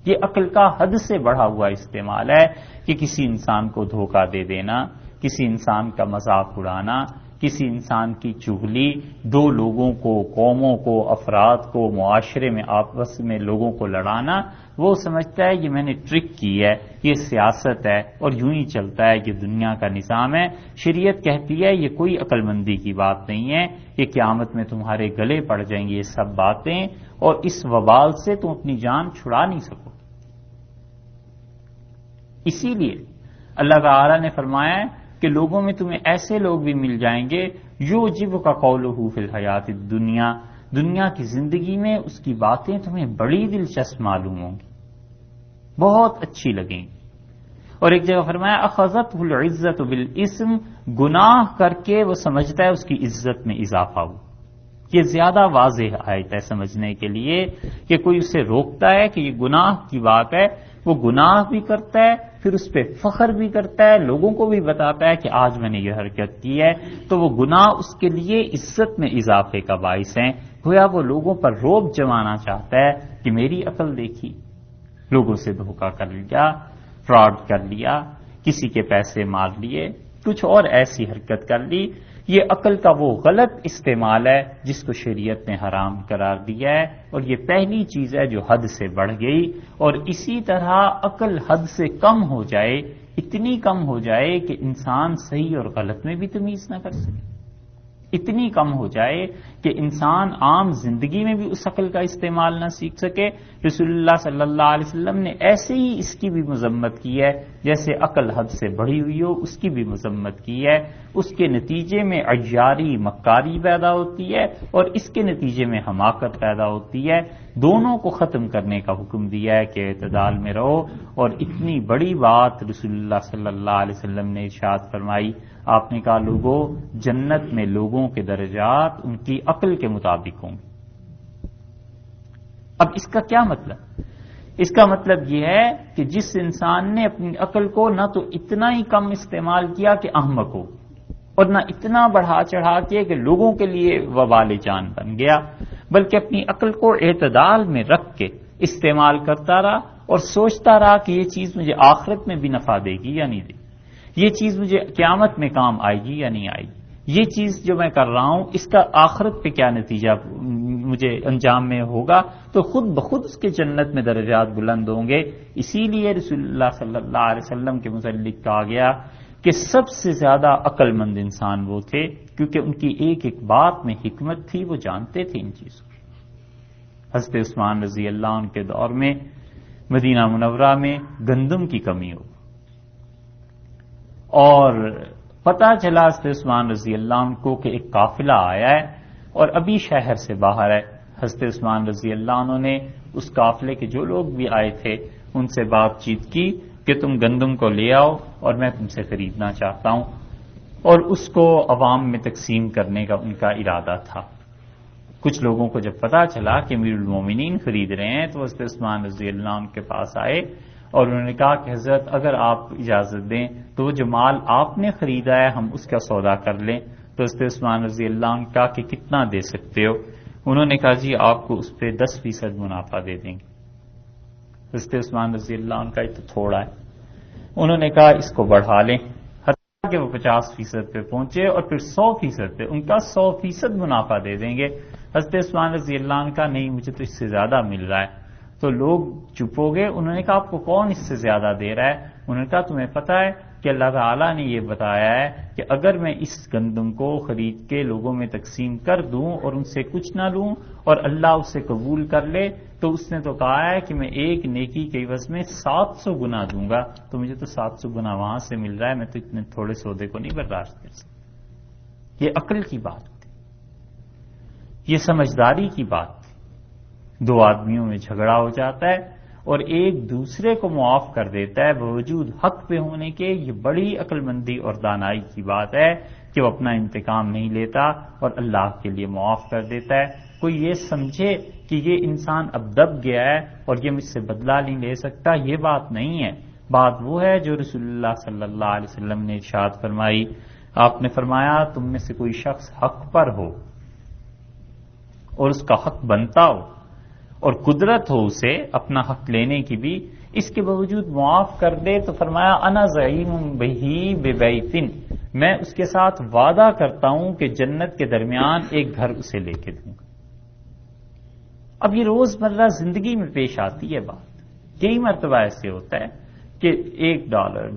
یہ عقل کا حد سے بڑھا ہوا استعمال ہے کہ کسی انسان کو دھوکہ دے دینا، کسی انسان کا مذاق اڑانا، کسی انسان کی چغلی، 2 لوگوں کو، قوموں کو، افراد کو، معاشرے میں آپس میں لوگوں کو لڑانا۔ وہ سمجھتا ہے یہ میں نے ٹرک کی ہے، یہ سیاست ہے اور یوں ہی چلتا ہے، یہ دنیا کا نظام ہے۔ شریعت کہتی ہے یہ کوئی عقل مندی کی بات نہیں ہے، یہ قیامت میں تمہارے گلے پڑ جائیں گی یہ سب باتیں، اور اس وبال سے تم اپنی جان چھڑا نہیں سکو۔ اسی لیے اللہ تعالی نے فرمایا ہے کہ لوگوں میں تمہیں ایسے لوگ بھی مل جائیں گے یعجبک قولہ فی الحیات الدنیا، دنیا کی زندگی میں اس کی باتیں تمہیں بڑی دلچسپ معلوم ہوں گی، بہت اچھی لگیں گی۔ اور ایک جگہ فرمایا اخذتہ العزت بالاسم، گناہ کر کے وہ سمجھتا ہے اس کی عزت میں اضافہ ہو۔ یہ زیادہ واضح آیت ہے سمجھنے کے لیے کہ کوئی اسے روکتا ہے کہ یہ گناہ کی بات ہے، وہ گناہ بھی کرتا ہے، پھر اس پہ فخر بھی کرتا ہے، لوگوں کو بھی بتاتا ہے کہ آج میں نے یہ حرکت کی ہے، تو وہ گناہ اس کے لیے عزت میں اضافے کا باعث ہیں۔ گویا وہ لوگوں پر روب جمانا چاہتا ہے کہ میری عقل دیکھی، لوگوں سے دھوکہ کر لیا، فراڈ کر لیا، کسی کے پیسے مار لیے، کچھ اور ایسی حرکت کر لی۔ یہ عقل کا وہ غلط استعمال ہے جس کو شریعت نے حرام قرار دیا ہے، اور یہ پہلی چیز ہے جو حد سے بڑھ گئی۔ اور اسی طرح عقل حد سے کم ہو جائے، اتنی کم ہو جائے کہ انسان صحیح اور غلط میں بھی تمیز نہ کر سکے، اتنی کم ہو جائے کہ انسان عام زندگی میں بھی اس عقل کا استعمال نہ سیکھ سکے. رسول اللہ صلی اللہ علیہ وسلم نے ایسے ہی اس کی بھی مذمت کی ہے، جیسے عقل حد سے بڑھی ہوئی ہو اس کی بھی مذمت کی ہے. اس کے نتیجے میں عیاری مکاری پیدا ہوتی ہے اور اس کے نتیجے میں حماقت پیدا ہوتی ہے. دونوں کو ختم کرنے کا حکم دیا ہے کہ اعتدال میں رہو. اور اتنی بڑی بات رسول اللہ صلی اللہ علیہ وسلم نے ارشاد فرمائی. آپ نے کہا لوگوں، جنت میں لوگوں کے درجات ان کی عقل کے مطابق ہوں گے. اب اس کا کیا مطلب؟ اس کا مطلب یہ ہے کہ جس انسان نے اپنی عقل کو نہ تو اتنا ہی کم استعمال کیا کہ احمق ہو، اور نہ اتنا بڑھا چڑھا کے کہ لوگوں کے لیے وبال جان بن گیا، بلکہ اپنی عقل کو اعتدال میں رکھ کے استعمال کرتا رہا اور سوچتا رہا کہ یہ چیز مجھے آخرت میں بھی نفع دے گی یا نہیں دے گی، یہ چیز مجھے قیامت میں کام آئے گی یا نہیں آئے گی، یہ چیز جو میں کر رہا ہوں اس کا آخرت پہ کیا نتیجہ مجھے انجام میں ہوگا، تو خود بخود اس کے جنت میں درجات بلند ہوں گے. اسی لیے رسول اللہ صلی اللہ علیہ وسلم کے متعلق کہا گیا کہ سب سے زیادہ عقل مند انسان وہ تھے کیونکہ ان کی ایک ایک بات میں حکمت تھی، وہ جانتے تھے ان چیزوں. حضرت عثمان رضی اللہ عنہ کے دور میں مدینہ منورہ میں گندم کی کمی ہو اور پتہ چلا حضرت عثمان رضی اللہ عنہ کو کہ ایک قافلہ آیا ہے اور ابھی شہر سے باہر ہے. حضرت عثمان رضی اللہ عنہ نے اس قافلے کے جو لوگ بھی آئے تھے ان سے بات چیت کی کہ تم گندم کو لے آؤ اور میں تم سے خریدنا چاہتا ہوں، اور اس کو عوام میں تقسیم کرنے کا ان کا ارادہ تھا. کچھ لوگوں کو جب پتا چلا کہ امیر المومنین خرید رہے ہیں تو حضرت عثمان رضی اللہ عنہ کے پاس آئے اور انہوں نے کہا کہ حضرت اگر آپ اجازت دیں تو وہ جو مال آپ نے خریدا ہے ہم اس کا سودا کر لیں. تو حضرت عثمان رضی اللہ عنہ کہا کہ کتنا دے سکتے ہو؟ انہوں نے کہا جی آپ کو اس پہ 10% منافع دے دیں گے. حضرت عثمان رضی اللہ عنہ کا یہ تو تھوڑا ہے. انہوں نے کہا اس کو بڑھا لیں، حتیٰ کہ وہ 50% پہ پہنچے اور پھر 100% پہ ان کا 100% منافع دے دیں گے. حضرت عثمان رضی اللہ عنہ کا نہیں، مجھے تو اس سے زیادہ مل رہا ہے. تو لوگ چپ ہو گئے. انہوں نے کہا آپ کو کون اس سے زیادہ دے رہا ہے؟ انہوں نے کہا تمہیں پتا ہے کہ اللہ تعالیٰ نے یہ بتایا ہے کہ اگر میں اس گندم کو خرید کے لوگوں میں تقسیم کر دوں اور ان سے کچھ نہ لوں اور اللہ اسے قبول کر لے تو اس نے تو کہا ہے کہ میں ایک نیکی کے عوض میں 700 گنا دوں گا. تو مجھے تو 700 گنا وہاں سے مل رہا ہے، میں تو اتنے تھوڑے سودے کو نہیں برداشت کر سکتا. یہ عقل کی بات تھی، یہ سمجھداری کی بات تھی. دو آدمیوں میں جھگڑا ہو جاتا ہے اور ایک دوسرے کو معاف کر دیتا ہے باوجود حق پہ ہونے کے. یہ بڑی عقل مندی اور دانائی کی بات ہے کہ وہ اپنا انتقام نہیں لیتا اور اللہ کے لیے معاف کر دیتا ہے. کوئی یہ سمجھے کہ یہ انسان اب دب گیا ہے اور یہ مجھ سے بدلہ نہیں لے سکتا، یہ بات نہیں ہے. بات وہ ہے جو رسول اللہ صلی اللہ علیہ وسلم نے ارشاد فرمائی. آپ نے فرمایا تم میں سے کوئی شخص حق پر ہو اور اس کا حق بنتا ہو اور قدرت ہو اسے اپنا حق لینے کی بھی، اس کے باوجود معاف کر دے تو فرمایا انا زعیم بہی ببیتن، میں اس کے ساتھ وعدہ کرتا ہوں کہ جنت کے درمیان ایک گھر اسے لے کے دوں گا. اب یہ روزمرہ زندگی میں پیش آتی ہے بات. کئی مرتبہ ایسے ہوتا ہے کہ $1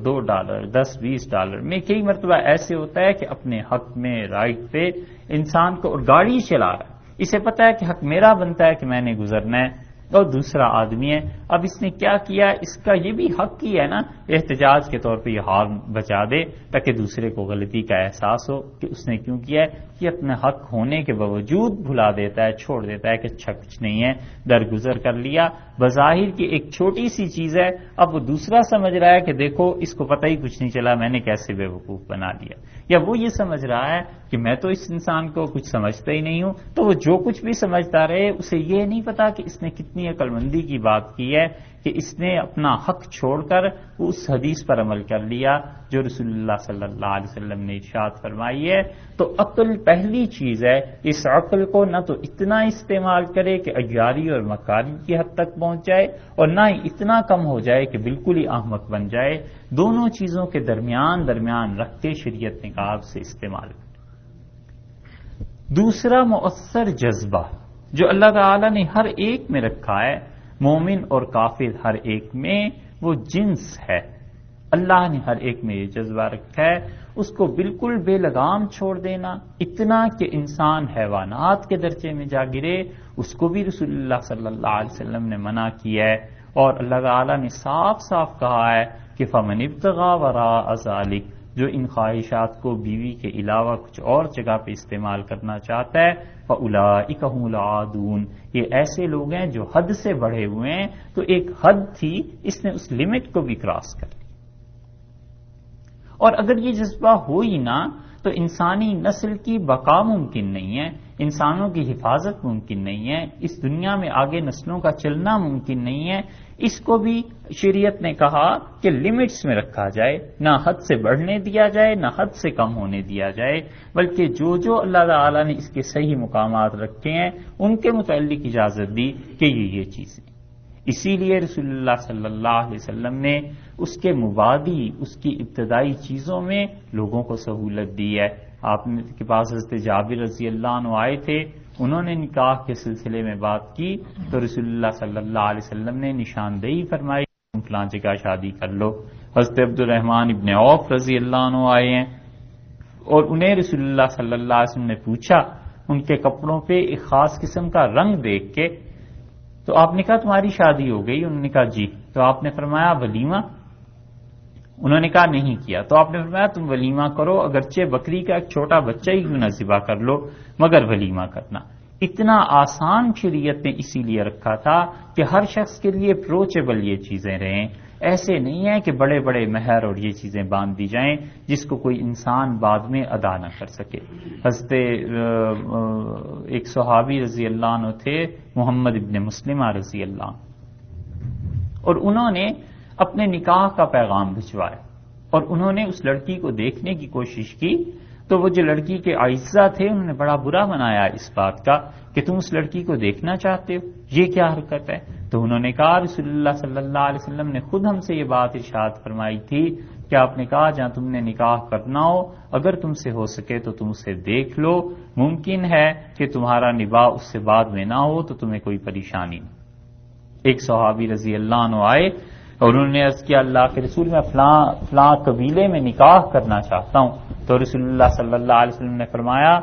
$2 $10 $20 میں کئی مرتبہ ایسے ہوتا ہے کہ اپنے حق میں رائٹ پہ انسان کو، اور گاڑی چلا رہا ہے، اسے پتا ہے کہ حق میرا بنتا ہے کہ میں نے گزرنا ہے، اور دوسرا آدمی ہے. اب اس نے کیا کیا؟ اس کا یہ بھی حق ہی ہے نا احتجاج کے طور پہ یہ ہارن بچا دے تاکہ دوسرے کو غلطی کا احساس ہو کہ اس نے کیوں کیا ہے. یہ اپنے حق ہونے کے باوجود بھلا دیتا ہے، چھوڑ دیتا ہے کہ اچھا کچھ نہیں ہے، درگزر کر لیا. بظاہر کی ایک چھوٹی سی چیز ہے، اب وہ دوسرا سمجھ رہا ہے کہ دیکھو اس کو پتہ ہی کچھ نہیں چلا، میں نے کیسے بے وقوف بنا لیا. یا وہ یہ سمجھ رہا ہے کہ میں تو اس انسان کو کچھ سمجھتا ہی نہیں ہوں. تو وہ جو کچھ بھی سمجھتا رہے، اسے یہ نہیں پتا کہ اس نے کتنی عقل مندی کی بات کی ہے کہ اس نے اپنا حق چھوڑ کر اس حدیث پر عمل کر لیا جو رسول اللہ صلی اللہ علیہ وسلم نے ارشاد فرمائی ہے. تو عقل پہلی چیز ہے. اس عقل کو نہ تو اتنا استعمال کرے کہ عیاری اور مکاری کی حد تک پہنچ جائے اور نہ ہی اتنا کم ہو جائے کہ بالکل ہی احمق بن جائے. دونوں چیزوں کے درمیان رکھ کے شریعت نے کہا سے استعمال کرے. دوسرا مؤثر جذبہ جو اللہ تعالی نے ہر ایک میں رکھا ہے، مومن اور کافر ہر ایک میں، وہ جنس ہے. اللہ نے ہر ایک میں یہ جذبہ رکھا ہے اس کو بالکل بے لگام چھوڑ دینا، اتنا کہ انسان حیوانات کے درجے میں جا گرے، اس کو بھی رسول اللہ صلی اللہ علیہ وسلم نے منع کیا ہے۔ اور اللہ تعالیٰ نے صاف صاف کہا ہے کہ فَمَنِ ابْتَغَىٰ وَرَاءَ ذَلِكَ، جو ان خواہشات کو بیوی کے علاوہ کچھ اور جگہ پہ استعمال کرنا چاہتا ہے، فَأُولَٰئِكَ هُمُ الْعَادُونَ، یہ ایسے لوگ ہیں جو حد سے بڑھے ہوئے ہیں۔ تو ایک حد تھی، اس نے اس لمٹ کو بھی کراس کر لی۔ اور اگر یہ جذبہ ہو ہی نہ تو انسانی نسل کی بقا ممکن نہیں ہے، انسانوں کی حفاظت ممکن نہیں ہے، اس دنیا میں آگے نسلوں کا چلنا ممکن نہیں ہے۔ اس کو بھی شریعت نے کہا کہ لمٹس میں رکھا جائے، نہ حد سے بڑھنے دیا جائے نہ حد سے کم ہونے دیا جائے، بلکہ جو اللہ تعالیٰ نے اس کے صحیح مقامات رکھے ہیں ان کے متعلق اجازت دی کہ یہ چیزیں۔ اسی لیے رسول اللہ صلی اللہ علیہ وسلم نے اس کے مبادی، اس کی ابتدائی چیزوں میں لوگوں کو سہولت دی ہے۔ آپ کے پاس حضرت جابر رضی اللہ عنہ آئے تھے، انہوں نے نکاح کے سلسلے میں بات کی تو رسول اللہ صلی اللہ علیہ وسلم نے نشاندہی فرمائی تم فلاں جگہ شادی کر لو۔ حضرت عبد الرحمن ابن عوف رضی اللہ عنہ آئے ہیں اور انہیں رسول اللہ صلی اللہ علیہ وسلم نے پوچھا ان کے کپڑوں پہ ایک خاص قسم کا رنگ دیکھ کے، تو آپ نے کہا تمہاری شادی ہو گئی؟ انہوں نے کہا جی۔ تو آپ نے فرمایا ولیمہ؟ انہوں نے کہا نہیں کیا۔ تو آپ نے فرمایا تم ولیمہ کرو، اگرچہ بکری کا ایک چھوٹا بچہ ہی کیوں نہ ذبح کر لو، مگر ولیمہ کرنا۔ اتنا آسان شریعت نے اسی لیے رکھا تھا کہ ہر شخص کے لیے اپروچیبل یہ چیزیں رہیں، ایسے نہیں ہے کہ بڑے بڑے مہر اور یہ چیزیں باندھ دی جائیں جس کو کوئی انسان بعد میں ادا نہ کر سکے۔ حضرت ایک صحابی رضی اللہ عنہ تھے محمد ابن مسلمہ رضی اللہ عنہ، اور انہوں نے اپنے نکاح کا پیغام بھجوایا اور انہوں نے اس لڑکی کو دیکھنے کی کوشش کی، تو وہ جو لڑکی کے اعزہ تھے انہوں نے بڑا برا منایا اس بات کا کہ تم اس لڑکی کو دیکھنا چاہتے ہو، یہ کیا حرکت ہے؟ تو انہوں نے کہا رسول اللہ صلی اللہ علیہ وسلم نے خود ہم سے یہ بات ارشاد فرمائی تھی کہ آپ نے کہا جہاں تم نے نکاح کرنا ہو اگر تم سے ہو سکے تو تم اسے دیکھ لو، ممکن ہے کہ تمہارا نباہ اس سے بعد میں نہ ہو تو تمہیں کوئی پریشانی نہیں۔ ایک صحابی رضی اللہ عنہ آئے اور انہوں نے عرض کیا اللہ کے رسول میں فلاں قبیلے میں نکاح کرنا چاہتا ہوں، تو رسول اللہ صلی اللہ علیہ وسلم نے فرمایا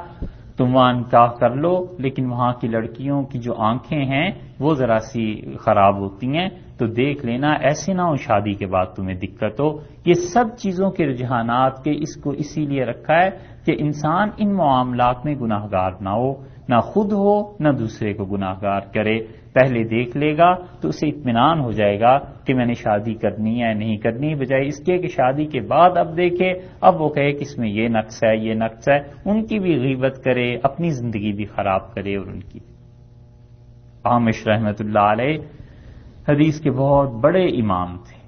تم وہاں نکاح کر لو، لیکن وہاں کی لڑکیوں کی جو آنکھیں ہیں وہ ذرا سی خراب ہوتی ہیں، تو دیکھ لینا ایسے نہ ہو شادی کے بعد تمہیں دقت ہو۔ یہ سب چیزوں کے رجحانات کے اس کو اسی لیے رکھا ہے کہ انسان ان معاملات میں گناہ گار نہ ہو، نہ خود ہو نہ دوسرے کو گناہ گار کرے۔ پہلے دیکھ لے گا تو اسے اطمینان ہو جائے گا کہ میں نے شادی کرنی ہے نہیں کرنی، بجائے اس کے کہ شادی کے بعد اب دیکھے، اب وہ کہے کہ اس میں یہ نقص ہے یہ نقص ہے، ان کی بھی غیبت کرے، اپنی زندگی بھی خراب کرے اور ان کی۔ عامش رحمت اللہ علیہ حدیث کے بہت بڑے امام تھے،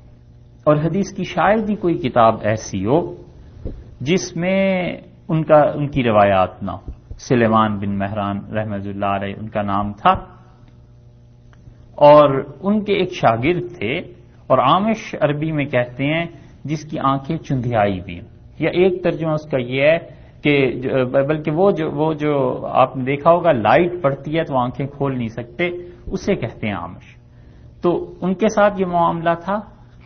اور حدیث کی شاید ہی کوئی کتاب ایسی ہو جس میں ان کی روایات نہ ہو۔ سلیمان بن مہران رحمت اللہ علیہ ان کا نام تھا، اور ان کے ایک شاگرد تھے، اور عامش عربی میں کہتے ہیں جس کی آنکھیں چندھیائی بھی ہوں، یا ایک ترجمہ اس کا یہ ہے کہ بلکہ وہ جو آپ نے دیکھا ہوگا لائٹ پڑتی ہے تو آنکھیں کھول نہیں سکتے، اسے کہتے ہیں عامش۔ تو ان کے ساتھ یہ معاملہ تھا،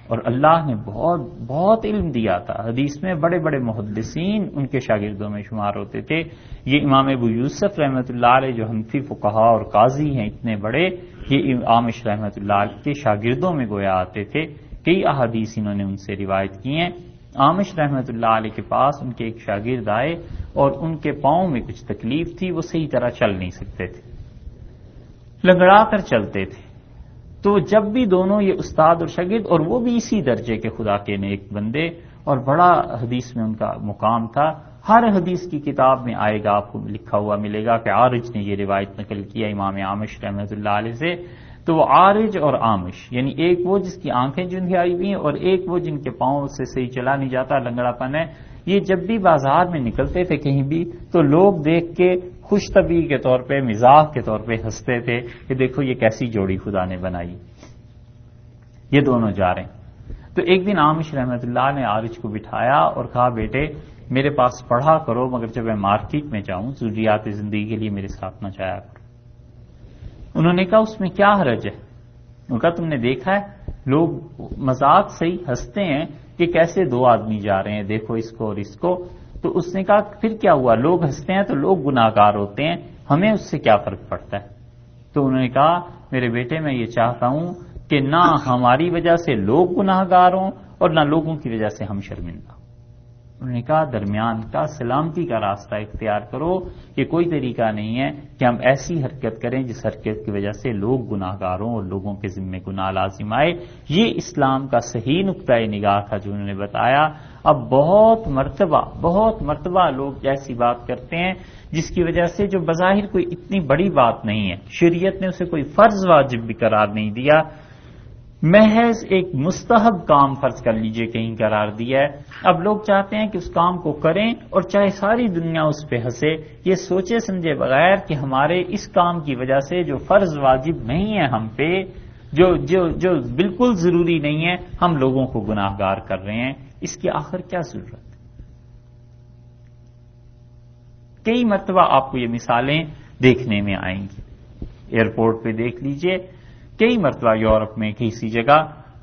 اور اللہ نے بہت بہت علم دیا تھا، حدیث میں بڑے بڑے محدثین ان کے شاگردوں میں شمار ہوتے تھے۔ یہ امام ابو یوسف رحمۃ اللہ علیہ جو حنفی فقہا اور قاضی ہیں اتنے بڑے، یہ عامش رحمۃ اللہ علیہ کے شاگردوں میں گویا آتے تھے، کئی احادیث انہوں نے ان سے روایت کی ہیں۔ عامش رحمۃ اللہ علیہ کے پاس ان کے ایک شاگرد آئے اور ان کے پاؤں میں کچھ تکلیف تھی، وہ صحیح طرح چل نہیں سکتے تھے، لنگڑا کر چلتے تھے۔ تو جب بھی دونوں یہ استاد اور شاگرد، اور وہ بھی اسی درجے کے خدا کے نیک بندے، اور بڑا حدیث میں ان کا مقام تھا، ہر حدیث کی کتاب میں آئے گا آپ کو لکھا ہوا ملے گا کہ عارج نے یہ روایت نقل کیا امام عامش رحمۃ اللہ علیہ سے۔ تو وہ عارج اور عامش یعنی ایک وہ جس کی آنکھیں چندھیائی ہوئی ہیں اور ایک وہ جن کے پاؤں سے صحیح چلا نہیں جاتا، لنگڑا پن ہے، یہ جب بھی بازار میں نکلتے تھے کہیں بھی تو لوگ دیکھ کے خوش طبعی کے طور پہ، مزاح کے طور پہ ہنستے تھے کہ دیکھو یہ کیسی جوڑی خدا نے بنائی، یہ دونوں جا رہے ہیں۔ تو ایک دن عامش رحمۃ اللہ نے عارج کو بٹھایا اور کہا بیٹے میرے پاس پڑھا کرو، مگر جب میں مارکیٹ میں جاؤں ضروریات زندگی کے لیے میرے ساتھ نہ جایا کرو۔ انہوں نے کہا اس میں کیا حرج ہے؟ انہوں نے کہا تم نے دیکھا ہے لوگ مذاق صحیح ہنستے ہیں کہ کیسے دو آدمی جا رہے ہیں، دیکھو اس کو اور اس کو. تو اس نے کہا پھر کیا ہوا، لوگ ہنستے ہیں تو لوگ گناہگار ہوتے ہیں، ہمیں اس سے کیا فرق پڑتا ہے. تو انہوں نے کہا میرے بیٹے میں یہ چاہتا ہوں کہ نہ ہماری وجہ سے لوگ گناہگار ہوں اور نہ لوگوں کی وجہ سے ہم شرمندہ. انہوں نے کہا درمیان کا سلامتی کا راستہ اختیار کرو. یہ کوئی طریقہ نہیں ہے کہ ہم ایسی حرکت کریں جس حرکت کی وجہ سے لوگ گناہگار ہوں اور لوگوں کے ذمے گناہ لازم آئے. یہ اسلام کا صحیح نقطۂ نگاہ تھا جو انہوں نے بتایا. اب بہت مرتبہ لوگ ایسی بات کرتے ہیں جس کی وجہ سے جو بظاہر کوئی اتنی بڑی بات نہیں ہے، شریعت نے اسے کوئی فرض واجب بھی قرار نہیں دیا، محض ایک مستحب کام فرض کر لیجئے کہیں قرار دیا ہے. اب لوگ چاہتے ہیں کہ اس کام کو کریں اور چاہے ساری دنیا اس پہ ہنسے، یہ سوچے سمجھے بغیر کہ ہمارے اس کام کی وجہ سے جو فرض واجب نہیں ہے ہم پہ، جو بالکل ضروری نہیں ہے، ہم لوگوں کو گناہگار کر رہے ہیں. اس کی آخر کیا ضرورت؟ کئی مرتبہ آپ کو یہ مثالیں دیکھنے میں آئیں گی. ایئرپورٹ پہ دیکھ لیجئے، کئی مرتبہ یورپ میں کسی جگہ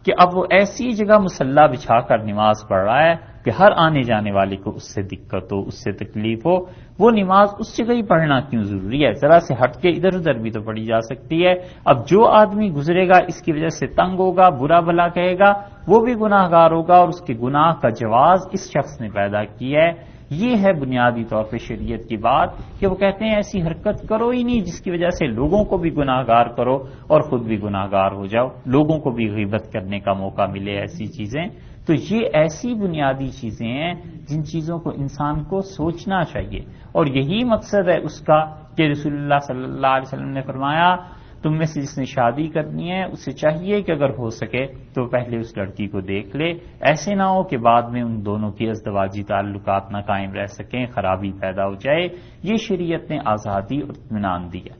کہ اب وہ ایسی جگہ مصلی بچھا کر نماز پڑھ رہا ہے کہ ہر آنے جانے والے کو اس سے دقت ہو، اس سے تکلیف ہو. وہ نماز اس جگہ ہی پڑھنا کیوں ضروری ہے؟ ذرا سے ہٹ کے ادھر ادھر بھی تو پڑھی جا سکتی ہے. اب جو آدمی گزرے گا اس کی وجہ سے تنگ ہوگا، برا بھلا کہے گا، وہ بھی گناہگار ہوگا اور اس کے گناہ کا جواز اس شخص نے پیدا کیا ہے. یہ ہے بنیادی طور پہ شریعت کی بات کہ وہ کہتے ہیں ایسی حرکت کرو ہی نہیں جس کی وجہ سے لوگوں کو بھی گناہگار کرو اور خود بھی گناہگار ہو جاؤ، لوگوں کو بھی غیبت کرنے کا موقع ملے. ایسی چیزیں تو یہ ایسی بنیادی چیزیں ہیں جن چیزوں کو انسان کو سوچنا چاہیے. اور یہی مقصد ہے اس کا کہ رسول اللہ صلی اللہ علیہ وسلم نے فرمایا تم میں سے جس نے شادی کرنی ہے اسے چاہیے کہ اگر ہو سکے تو پہلے اس لڑکی کو دیکھ لے، ایسے نہ ہو کہ بعد میں ان دونوں کی ازدواجی تعلقات نہ قائم رہ سکیں، خرابی پیدا ہو جائے. یہ شریعت نے آزادی اور اطمینان دیا.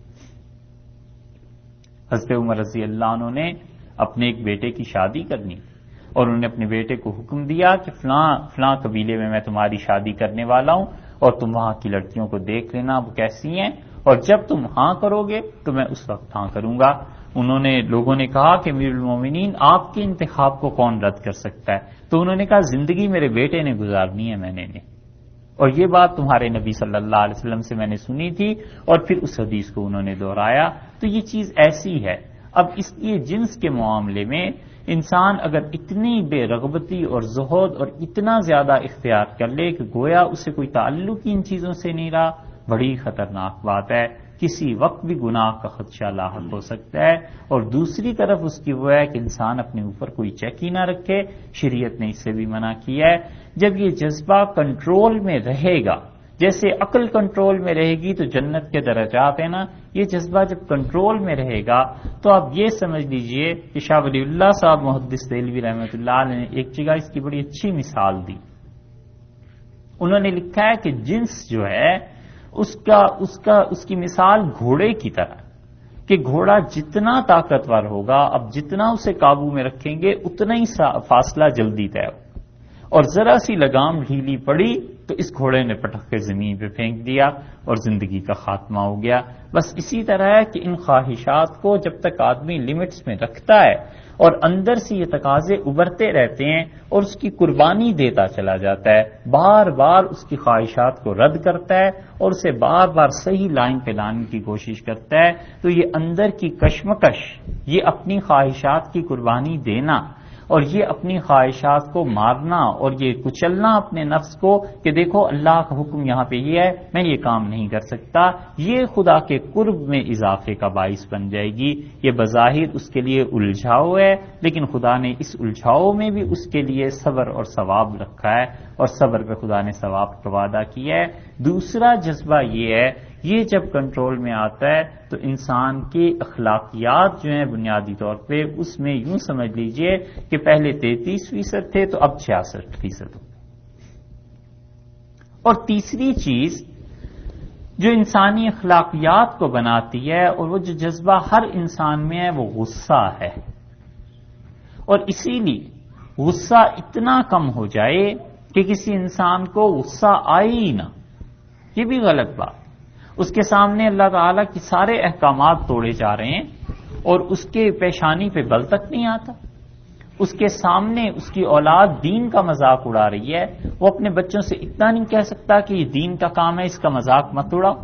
حضرت عمر رضی اللہ عنہ نے اپنے ایک بیٹے کی شادی کرنی اور انہوں نے اپنے بیٹے کو حکم دیا کہ فلاں قبیلے میں تمہاری شادی کرنے والا ہوں اور تم وہاں کی لڑکیوں کو دیکھ لینا وہ کیسی ہیں، اور جب تم ہاں کرو گے تو میں اس وقت ہاں کروں گا. لوگوں نے کہا کہ امیر المومنین آپ کے انتخاب کو کون رد کر سکتا ہے؟ تو انہوں نے کہا زندگی میرے بیٹے نے گزارنی ہے میں نے. اور یہ بات تمہارے نبی صلی اللہ علیہ وسلم سے میں نے سنی تھی، اور پھر اس حدیث کو انہوں نے دہرایا. تو یہ چیز ایسی ہے. اب اس لیے جنس کے معاملے میں انسان اگر اتنی بے رغبتی اور زہد اور اتنا زیادہ اختیار کر لے کہ گویا اسے کوئی تعلق ان چیزوں سے نہیں رہا، بڑی خطرناک بات ہے. کسی وقت بھی گناہ کا خدشہ لاحق ہو سکتا ہے. اور دوسری طرف اس کی وہ ہے کہ انسان اپنے اوپر کوئی چیک ہی نہ رکھے. شریعت نے اس سے بھی منع کیا ہے. جب یہ جذبہ کنٹرول میں رہے گا، جیسے عقل کنٹرول میں رہے گی تو جنت کے درجات ہیں نا، یہ جذبہ جب کنٹرول میں رہے گا تو آپ یہ سمجھ لیجئے کہ شاہ ولی اللہ صاحب محدث دہلوی رحمۃ اللہ علیہ نے ایک جگہ اس کی بڑی اچھی مثال دی. انہوں نے لکھا ہے کہ جنس جو ہے اس کی مثال گھوڑے کی طرح کہ گھوڑا جتنا طاقتور ہوگا، اب جتنا اسے قابو میں رکھیں گے اتنا ہی فاصلہ جلدی طے ہوگا، اور ذرا سی لگام ڈھیلی پڑی تو اس گھوڑے نے پٹک کے زمین پہ پھینک دیا اور زندگی کا خاتمہ ہو گیا. بس اسی طرح ہے کہ ان خواہشات کو جب تک آدمی لمٹس میں رکھتا ہے اور اندر سے یہ تقاضے ابھرتے رہتے ہیں اور اس کی قربانی دیتا چلا جاتا ہے، بار بار اس کی خواہشات کو رد کرتا ہے اور اسے بار بار صحیح لائن پہ لانے کی کوشش کرتا ہے، تو یہ اندر کی کشمکش، یہ اپنی خواہشات کی قربانی دینا اور یہ اپنی خواہشات کو مارنا اور یہ کچلنا اپنے نفس کو کہ دیکھو اللہ کا حکم یہاں پہ یہ ہے، میں یہ کام نہیں کر سکتا، یہ خدا کے قرب میں اضافے کا باعث بن جائے گی. یہ بظاہر اس کے لیے الجھاؤ ہے، لیکن خدا نے اس الجھاؤ میں بھی اس کے لیے صبر اور ثواب رکھا ہے، اور صبر پہ خدا نے ثواب کا وعدہ کیا ہے. دوسرا جذبہ یہ ہے، یہ جب کنٹرول میں آتا ہے تو انسان کے اخلاقیات جو ہیں بنیادی طور پہ اس میں یوں سمجھ لیجئے کہ پہلے 33% تھے تو اب 66% ہو گئے. اور تیسری چیز جو انسانی اخلاقیات کو بناتی ہے اور وہ جو جذبہ ہر انسان میں ہے وہ غصہ ہے. اور اسی لیے غصہ اتنا کم ہو جائے کہ کسی انسان کو غصہ آئے ہی نہ، یہ بھی غلط بات. اس کے سامنے اللہ تعالیٰ کی سارے احکامات توڑے جا رہے ہیں اور اس کے پیشانی پہ بل تک نہیں آتا. اس کے سامنے اس کی اولاد دین کا مذاق اڑا رہی ہے، وہ اپنے بچوں سے اتنا نہیں کہہ سکتا کہ یہ دین کا کام ہے، اس کا مذاق مت اڑاؤ؟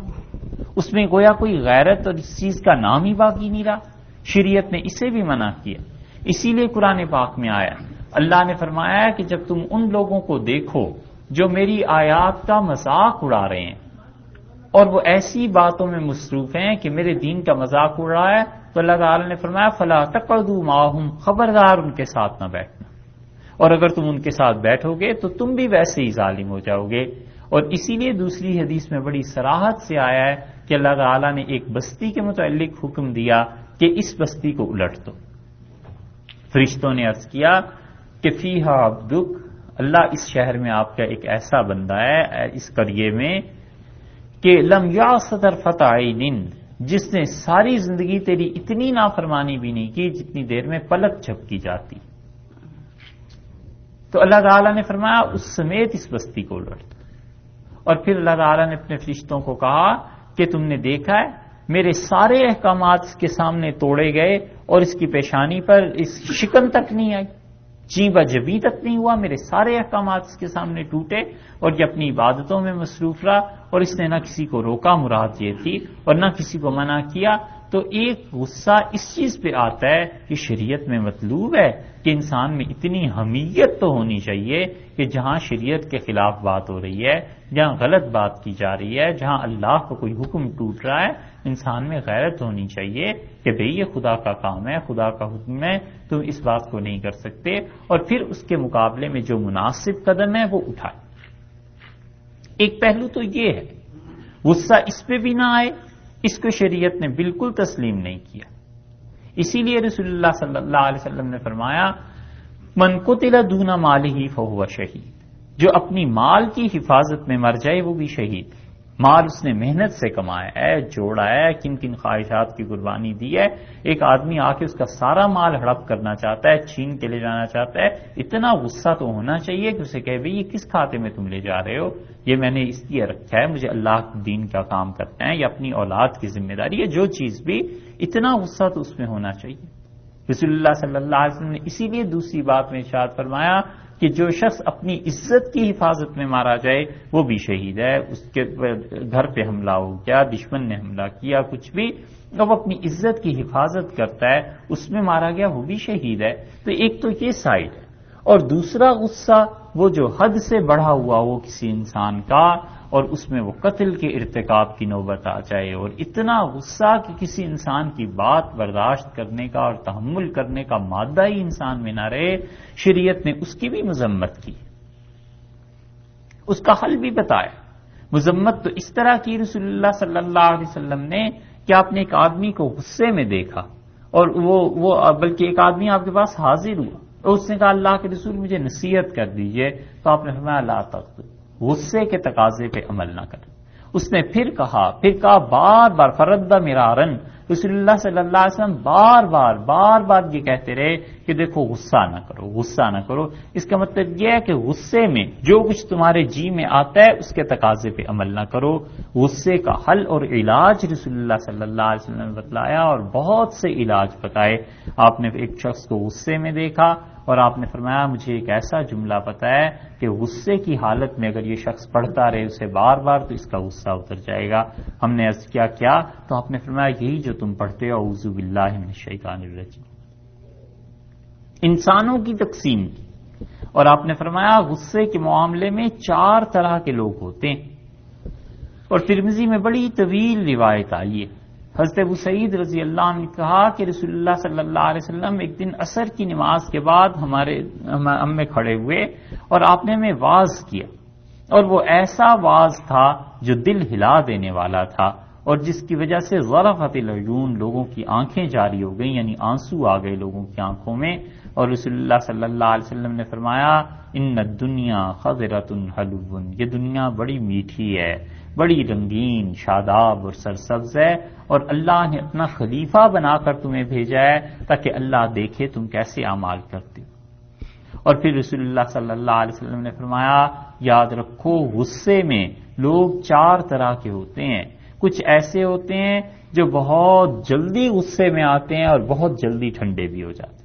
اس میں گویا کوئی غیرت اور اس چیز کا نام ہی باقی نہیں رہا۔ شریعت نے اسے بھی منع کیا، اسی لیے قرآن پاک میں آیا، اللہ نے فرمایا کہ جب تم ان لوگوں کو دیکھو جو میری آیات کا مذاق اڑا رہے ہیں اور وہ ایسی باتوں میں مصروف ہیں کہ میرے دین کا مذاق اڑ رہا ہے، تو اللہ تعالی نے فرمایا فلا تقعدوا معهم، خبردار ان کے ساتھ نہ بیٹھنا، اور اگر تم ان کے ساتھ بیٹھو گے تو تم بھی ویسے ہی ظالم ہو جاؤ گے۔ اور اسی لیے دوسری حدیث میں بڑی صراحت سے آیا ہے کہ اللہ تعالی نے ایک بستی کے متعلق حکم دیا کہ اس بستی کو الٹ دو۔ فرشتوں نے عرض کیا کہ فیہا عبدک، اللہ اس شہر میں آپ کا ایک ایسا بندہ ہے، اس قریے میں، کہ لم یعص طرفۃ عین، جس نے ساری زندگی تیری اتنی نافرمانی بھی نہیں کی جتنی دیر میں پلک جھپکی جاتی۔ تو اللہ تعالیٰ نے فرمایا اس سمیت اس بستی کو الٹ دو۔ اور پھر اللہ تعالیٰ نے اپنے فرشتوں کو کہا کہ تم نے دیکھا ہے میرے سارے احکامات اس کے سامنے توڑے گئے اور اس کی پیشانی پر اس شکن تک نہیں آئی، جی بجبی تک نہیں ہوا، میرے سارے احکامات اس کے سامنے ٹوٹے اور یہ اپنی عبادتوں میں مصروف رہا، اور اس نے نہ کسی کو روکا، مراد یہ تھی، اور نہ کسی کو منع کیا۔ تو ایک غصہ اس چیز پہ آتا ہے کہ شریعت میں مطلوب ہے کہ انسان میں اتنی حمیت تو ہونی چاہیے کہ جہاں شریعت کے خلاف بات ہو رہی ہے، جہاں غلط بات کی جا رہی ہے، جہاں اللہ کا کوئی حکم ٹوٹ رہا ہے، انسان میں غیرت ہونی چاہیے کہ بھئی یہ خدا کا کام ہے، خدا کا حکم ہے، تم اس بات کو نہیں کر سکتے، اور پھر اس کے مقابلے میں جو مناسب قدم ہے وہ اٹھائے۔ ایک پہلو تو یہ ہے غصہ اس پہ بھی نہ آئے، اس کو شریعت نے بالکل تسلیم نہیں کیا۔ اسی لیے رسول اللہ صلی اللہ علیہ وسلم نے فرمایا من قتل دون مالہ فہو شہید، جو اپنی مال کی حفاظت میں مر جائے وہ بھی شہید۔ مال اس نے محنت سے کمایا ہے، جوڑا ہے، کن کن خواہشات کی قربانی دی ہے، ایک آدمی آ کے اس کا سارا مال ہڑپ کرنا چاہتا ہے، چھین کے لے جانا چاہتا ہے، اتنا غصہ تو ہونا چاہیے کہ اسے کہے بھئی یہ کس کھاتے میں تم لے جا رہے ہو، یہ میں نے اس لیے رکھا ہے، مجھے اللہ کے دین کا کام کرنا ہے، یا اپنی اولاد کی ذمہ داری ہے، جو چیز بھی، اتنا غصہ تو اس میں ہونا چاہیے۔ رسول اللہ صلی اللہ علیہ وسلم نے اسی لیے دوسری بات میں ارشاد فرمایا کہ جو شخص اپنی عزت کی حفاظت میں مارا جائے وہ بھی شہید ہے۔ اس کے گھر پہ حملہ ہو گیا، دشمن نے حملہ کیا، کچھ بھی، وہ اپنی عزت کی حفاظت کرتا ہے، اس میں مارا گیا وہ بھی شہید ہے۔ تو ایک تو یہ سائڈ ہے، اور دوسرا غصہ وہ جو حد سے بڑھا ہوا ہو کسی انسان کا، اور اس میں وہ قتل کے ارتکاب کی نوبت آ جائے، اور اتنا غصہ کہ کسی انسان کی بات برداشت کرنے کا اور تحمل کرنے کا مادہ ہی انسان میں نہ رہے، شریعت نے اس کی بھی مذمت کی، اس کا حل بھی بتایا۔ مذمت تو اس طرح کی رسول اللہ صلی اللہ علیہ وسلم نے کہ آپ نے ایک آدمی کو غصے میں دیکھا، اور وہ بلکہ ایک آدمی آپ کے پاس حاضر ہوا اور اس نے کہا اللہ کے رسول مجھے نصیحت کر دیجئے، تو آپ نے فرمایا لا تغضب، غصے کے تقاضے پہ عمل نہ کریں۔ اس نے پھر کہا بار بار، فرد مرارن، رسول اللہ صلی اللہ علیہ وسلم بار بار یہ کہتے رہے کہ دیکھو غصہ نہ کرو، غصہ نہ کرو۔ اس کا مطلب یہ ہے کہ غصے میں جو کچھ تمہارے جی میں آتا ہے اس کے تقاضے پہ عمل نہ کرو۔ غصے کا حل اور علاج رسول اللہ صلی اللہ علیہ وسلم نے بتلایا، اور بہت سے علاج بتائے۔ آپ نے ایک شخص کو غصے میں دیکھا اور آپ نے فرمایا مجھے ایک ایسا جملہ پتہ ہے کہ غصے کی حالت میں اگر یہ شخص پڑھتا رہے اسے بار بار تو اس کا غصہ اتر جائے گا۔ ہم نے عرض کیا تو آپ نے فرمایا یہی جو تم پڑھتے ہو اعوذ باللہ من الشیطان الرجیم۔ انسانوں کی تقسیم کی، اور آپ نے فرمایا غصے کے معاملے میں 4 طرح کے لوگ ہوتے ہیں، اور ترمذی میں بڑی طویل روایت آئی ہے۔ حضرت ابو سعید رضی اللہ عنہ نے کہا کہ رسول اللہ صلی اللہ علیہ وسلم ایک دن عصر کی نماز کے بعد ہم میں کھڑے ہوئے اور آپ نے ہمیں واعظ کیا، اور وہ ایسا واعظ تھا جو دل ہلا دینے والا تھا، اور جس کی وجہ سے ظرفت العیون، لوگوں کی آنکھیں جاری ہو گئیں، یعنی آنسو آ گئے لوگوں کی آنکھوں میں۔ اور رسول اللہ صلی اللہ علیہ وسلم نے فرمایا ان الدنیا خضرۃ حلو، یہ دنیا بڑی میٹھی ہے، بڑی رنگین، شاداب اور سرسبز ہے، اور اللہ نے اپنا خلیفہ بنا کر تمہیں بھیجا ہے تاکہ اللہ دیکھے تم کیسے اعمال کرتے ہو۔ اور پھر رسول اللہ صلی اللہ علیہ وسلم نے فرمایا یاد رکھو غصے میں لوگ 4 طرح کے ہوتے ہیں۔ کچھ ایسے ہوتے ہیں جو بہت جلدی غصے میں آتے ہیں اور بہت جلدی ٹھنڈے بھی ہو جاتے ہیں۔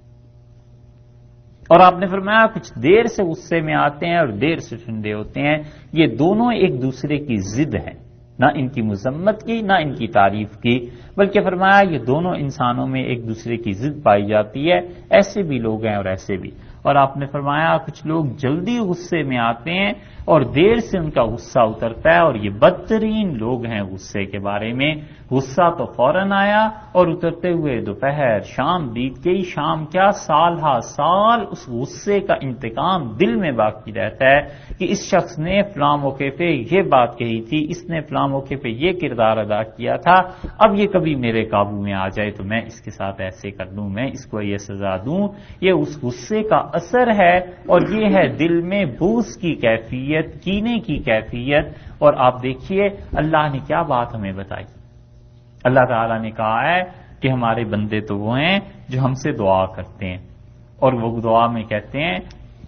اور آپ نے فرمایا کچھ دیر سے غصے میں آتے ہیں اور دیر سے ٹھنڈے ہوتے ہیں، یہ دونوں ایک دوسرے کی ضد ہیں، نہ ان کی مذمت کی نہ ان کی تعریف کی، بلکہ فرمایا یہ دونوں انسانوں میں ایک دوسرے کی ضد پائی جاتی ہے، ایسے بھی لوگ ہیں اور ایسے بھی۔ اور آپ نے فرمایا کچھ لوگ جلدی غصے میں آتے ہیں اور دیر سے ان کا غصہ اترتا ہے، اور یہ بدترین لوگ ہیں غصے کے بارے میں۔ غصہ تو فوراً آیا اور اترتے ہوئے دوپہر، شام بیت گئی، شام کیا سال ہا سال اس غصے کا انتقام دل میں باقی رہتا ہے کہ اس شخص نے فلاں موقع پہ یہ بات کہی تھی، اس نے فلاں موقع پہ یہ کردار ادا کیا تھا، اب یہ کبھی میرے قابو میں آ جائے تو میں اس کے ساتھ ایسے کر دوں، میں اس کو یہ سزا دوں۔ یہ اس غصے کا اثر ہے، اور یہ ہے دل میں بغض کی کیفیت، کینے کی کیفیت۔ اور آپ دیکھیے اللہ نے کیا بات ہمیں بتائی، اللہ تعالیٰ نے کہا ہے کہ ہمارے بندے تو وہ ہیں جو ہم سے دعا کرتے ہیں، اور وہ دعا میں کہتے ہیں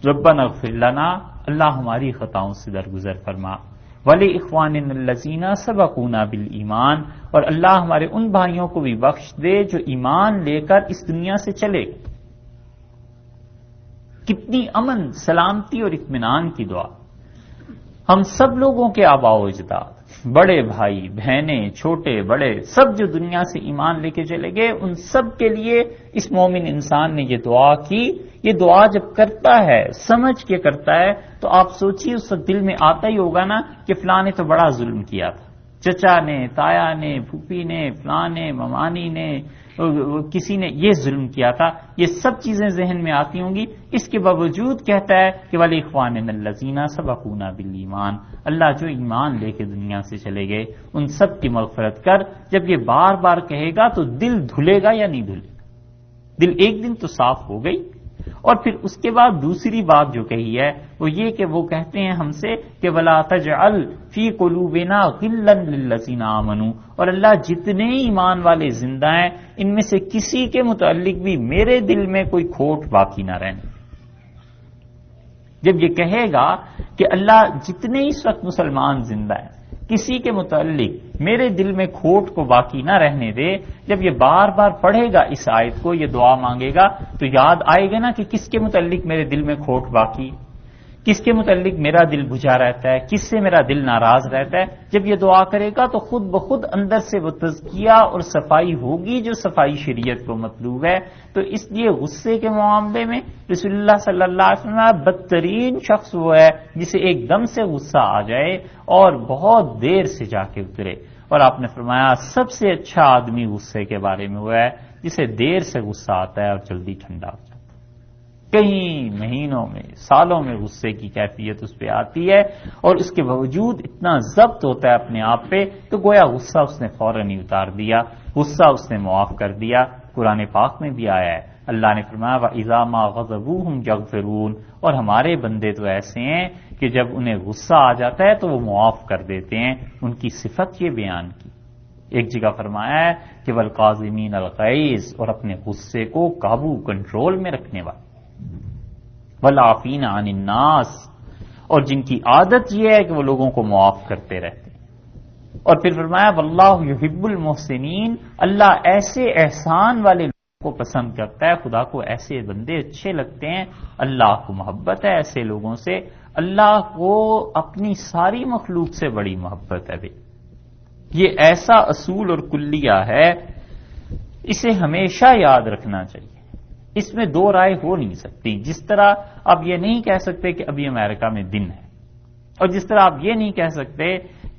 ربنا اغفر لنا، اللہ ہماری خطاؤں سے درگزر فرما، وَلِإِخْوَانِنَا الَّذِينَ سَبَقُونَا بِالْإِيمَانِ، اور اللہ ہمارے ان بھائیوں کو بھی بخش دے جو ایمان لے کر اس دنیا سے چلے۔ کتنی امن، سلامتی اور اطمینان کی دعا۔ ہم سب لوگوں کے آباء و اجداد، بڑے بھائی بہنیں، چھوٹے بڑے، سب جو دنیا سے ایمان لے کے چلے گئے، ان سب کے لیے اس مومن انسان نے یہ دعا کی۔ یہ دعا جب کرتا ہے، سمجھ کے کرتا ہے، تو آپ سوچیے اس وقت دل میں آتا ہی ہوگا نا کہ فلاں نے تو بڑا ظلم کیا تھا، چچا نے، تایا نے، پھوپھی نے، فلاں نے، ممانی نے، کسی نے یہ ظلم کیا تھا، یہ سب چیزیں ذہن میں آتی ہوں گی۔ اس کے باوجود کہتا ہے کہ وَلِإِخْوَانِنَا الَّذِينَ سَبَقُونَا بِالْإِيمَانِ، اللہ جو ایمان لے کے دنیا سے چلے گئے ان سب کی مغفرت کر۔ جب یہ بار بار کہے گا تو دل دھلے گا یا نہیں دھلے گا؟ دل ایک دن تو صاف ہو گئی۔ اور پھر اس کے بعد دوسری بات جو کہی ہے وہ یہ کہ وہ کہتے ہیں ہم سے کہ وَلَا تَجْعَلْ فِي قُلُوبِنَا غِلًّا لِلَّذِينَ آمَنُوا، اور اللہ جتنے ایمان والے زندہ ہیں ان میں سے کسی کے متعلق بھی میرے دل میں کوئی کھوٹ باقی نہ رہنے۔ جب یہ کہے گا کہ اللہ جتنے اس وقت مسلمان زندہ ہیں کسی کے متعلق میرے دل میں کھوٹ کو باقی نہ رہنے دے، جب یہ بار بار پڑھے گا اس آیت کو، یہ دعا مانگے گا تو یاد آئے گا نا کہ کس کے متعلق میرے دل میں کھوٹ باقی، کس کے متعلق میرا دل بجھا رہتا ہے، کس سے میرا دل ناراض رہتا ہے۔ جب یہ دعا کرے گا تو خود بخود اندر سے وہ تزکیہ اور صفائی ہوگی جو صفائی شریعت کو مطلوب ہے۔ تو اس لیے غصے کے معاملے میں رسول اللہ صلی اللہ علیہ وسلم بدترین شخص وہ ہے جسے ایک دم سے غصہ آ جائے اور بہت دیر سے جا کے اترے، اور آپ نے فرمایا سب سے اچھا آدمی غصے کے بارے میں وہ ہے جسے دیر سے غصہ آتا ہے اور جلدی ٹھنڈا ہو جاتا ہے۔ کئی مہینوں میں، سالوں میں غصے کی کیفیت اس پہ آتی ہے، اور اس کے باوجود اتنا ضبط ہوتا ہے اپنے آپ پہ تو گویا غصہ اس نے فوراً ہی اتار دیا، غصہ اس نے معاف کر دیا۔ قرآن پاک میں بھی آیا ہے، اللہ نے فرمایا وَإِذَا مَا غَضَبُوا هُمْ يَغْفِرُونَ، اور ہمارے بندے تو ایسے ہیں کہ جب انہیں غصہ آ جاتا ہے تو وہ معاف کر دیتے ہیں۔ ان کی صفت یہ بیان کی، ایک جگہ فرمایا ہے کہ وَالْقَاظِمِينَ الْغَيْظَ، اور اپنے غصے کو قابو کنٹرول میں رکھنے والے، وَالْعَافِينَ عَنِ النَّاسِ، اور جن کی عادت یہ ہے کہ وہ لوگوں کو معاف کرتے رہتے ہیں۔ اور پھر فرمایا وَاللَّهُ يُحِبُّ الْمُحْسِنِينَ، اللہ ایسے احسان والے لوگوں کو پسند کرتا ہے، خدا کو ایسے بندے اچھے لگتے ہیں، اللہ کو محبت ہے ایسے لوگوں سے، اللہ کو اپنی ساری مخلوق سے بڑی محبت ہے۔ یہ ایسا اصول اور کلیہ ہے، اسے ہمیشہ یاد رکھنا چاہیے، اس میں دو رائے ہو نہیں سکتی۔ جس طرح آپ یہ نہیں کہہ سکتے کہ ابھی امریکہ میں دن ہے، اور جس طرح آپ یہ نہیں کہہ سکتے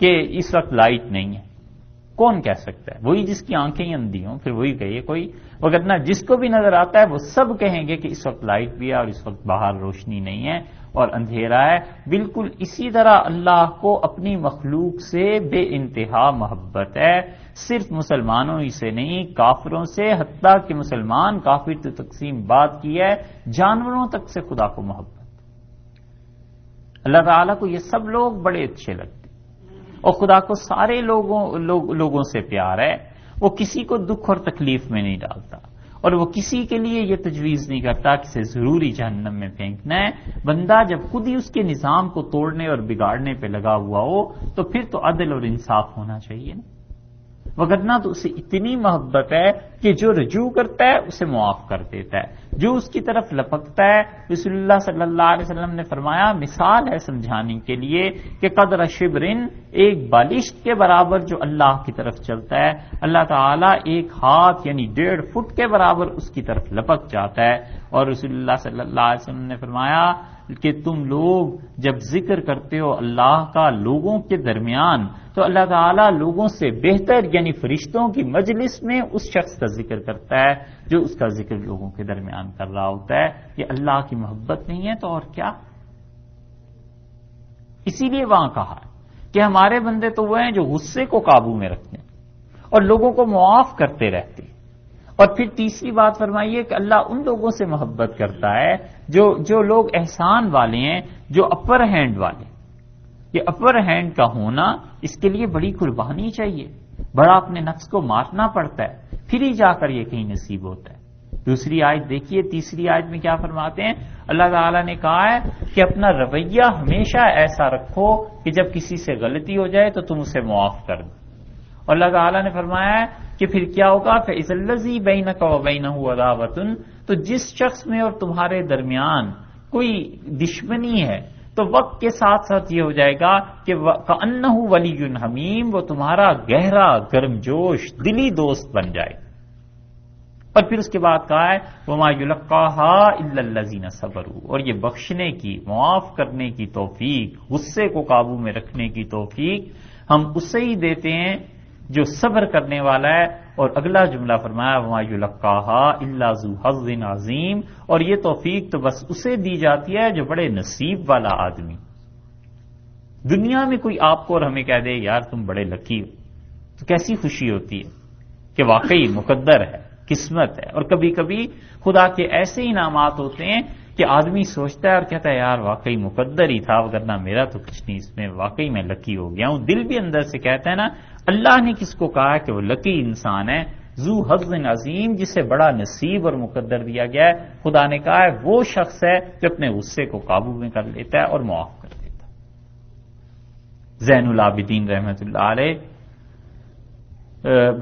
کہ اس وقت لائٹ نہیں ہے، کون کہہ سکتا ہے؟ وہی جس کی آنکھیں ہی اندھی ہوں، پھر وہی کہیے کوئی، وگرنہ جس کو بھی نظر آتا ہے وہ سب کہیں گے کہ اس وقت لائٹ بھی ہے اور اس وقت باہر روشنی نہیں ہے اور اندھیرا ہے۔ بالکل اسی طرح اللہ کو اپنی مخلوق سے بے انتہا محبت ہے، صرف مسلمانوں ہی سے نہیں، کافروں سے، حتیٰ کہ مسلمان کافر تو تقسیم بات کی ہے، جانوروں تک سے خدا کو محبت۔ اللہ تعالیٰ کو یہ سب لوگ بڑے اچھے لگتے، اور خدا کو سارے لوگوں سے پیار ہے، وہ کسی کو دکھ اور تکلیف میں نہیں ڈالتا، اور وہ کسی کے لیے یہ تجویز نہیں کرتا کہ اسے ضروری جہنم میں پھینکنا ہے۔ بندہ جب خود ہی اس کے نظام کو توڑنے اور بگاڑنے پہ لگا ہوا ہو تو پھر تو عدل اور انصاف ہونا چاہیے نا، وگرنہ تو اسے اتنی محبت ہے کہ جو رجوع کرتا ہے اسے معاف کر دیتا ہے، جو اس کی طرف لپکتا ہے۔ رسول اللہ صلی اللہ علیہ وسلم نے فرمایا، مثال ہے سمجھانے کے لیے کہ قدر شبرن، ایک بالشت کے برابر جو اللہ کی طرف چلتا ہے، اللہ تعالیٰ ایک ہاتھ یعنی 1.5 فٹ کے برابر اس کی طرف لپک جاتا ہے۔ اور رسول اللہ صلی اللہ علیہ وسلم نے فرمایا کہ تم لوگ جب ذکر کرتے ہو اللہ کا لوگوں کے درمیان، تو اللہ تعالیٰ لوگوں سے بہتر یعنی فرشتوں کی مجلس میں اس شخص کا ذکر کرتا ہے جو اس کا ذکر لوگوں کے درمیان کر رہا ہوتا ہے۔ یہ اللہ کی محبت نہیں ہے تو اور کیا؟ اسی لیے وہاں کہا کہ ہمارے بندے تو وہ ہیں جو غصے کو قابو میں رکھتے ہیں اور لوگوں کو معاف کرتے رہتے ہیں۔ اور پھر تیسری بات فرمائیے کہ اللہ ان لوگوں سے محبت کرتا ہے جو لوگ احسان والے ہیں، جو اپر ہینڈ والے۔ یہ اپر ہینڈ کا ہونا، اس کے لیے بڑی قربانی چاہیے، بڑا اپنے نفس کو مارنا پڑتا ہے، پھر ہی جا کر یہ کہیں نصیب ہوتا ہے۔ دوسری آیت دیکھیے، تیسری آیت میں کیا فرماتے ہیں؟ اللہ تعالیٰ نے کہا ہے کہ اپنا رویہ ہمیشہ ایسا رکھو کہ جب کسی سے غلطی ہو جائے تو تم اسے معاف کر دو۔ اور اللہ تعالیٰ نے فرمایا ہے کہ پھر کیا ہوگا؟ فَإِذَا الَّذِي بَيْنَكَ وَبَيْنَهُ عَدَاوَةٌ، تو جس شخص میں اور تمہارے درمیان کوئی دشمنی ہے تو وقت کے ساتھ ساتھ یہ ہو جائے گا کہ كَأَنَّهُ وَلِيٌّ حَمِيمٌ، وہ تمہارا گہرا گرم جوش دلی دوست بن جائے۔ اور پھر اس کے بعد کہا ہے وَمَا يُلَقَّاهَا إِلَّا الَّذِينَ صَبَرُوا، اور یہ بخشنے کی، معاف کرنے کی توفیق، غصے کو قابو میں رکھنے کی توفیق ہم اسے ہی دیتے ہیں جو صبر کرنے والا ہے۔ اور اگلا جملہ فرمایا وَمَا يُلَقَّاهَا إِلَّا ذُو حَظٍّ عَظِيمٍ، اور یہ توفیق تو بس اسے دی جاتی ہے جو بڑے نصیب والا آدمی۔ دنیا میں کوئی آپ کو اور ہمیں کہہ دے یار تم بڑے لکی ہو، تو کیسی خوشی ہوتی ہے کہ واقعی مقدر ہے، قسمت ہے۔ اور کبھی کبھی خدا کے ایسے انعامات ہوتے ہیں کہ آدمی سوچتا ہے اور کہتا ہے یار واقعی مقدر ہی تھا، وگرنہ میرا تو کچھ نہیں، اس میں واقعی میں لکی ہو گیا ہوں۔ دل بھی اندر سے کہتا ہے نا، اللہ نے کس کو کہا کہ وہ لکی انسان ہے؟ ذو حظ عظیم، جسے بڑا نصیب اور مقدر دیا گیا ہے۔ خدا نے کہا ہے وہ شخص ہے جو اپنے غصے کو قابو میں کر لیتا ہے اور معاف کر دیتا ہے۔ زین العابدین رحمۃ اللہ علیہ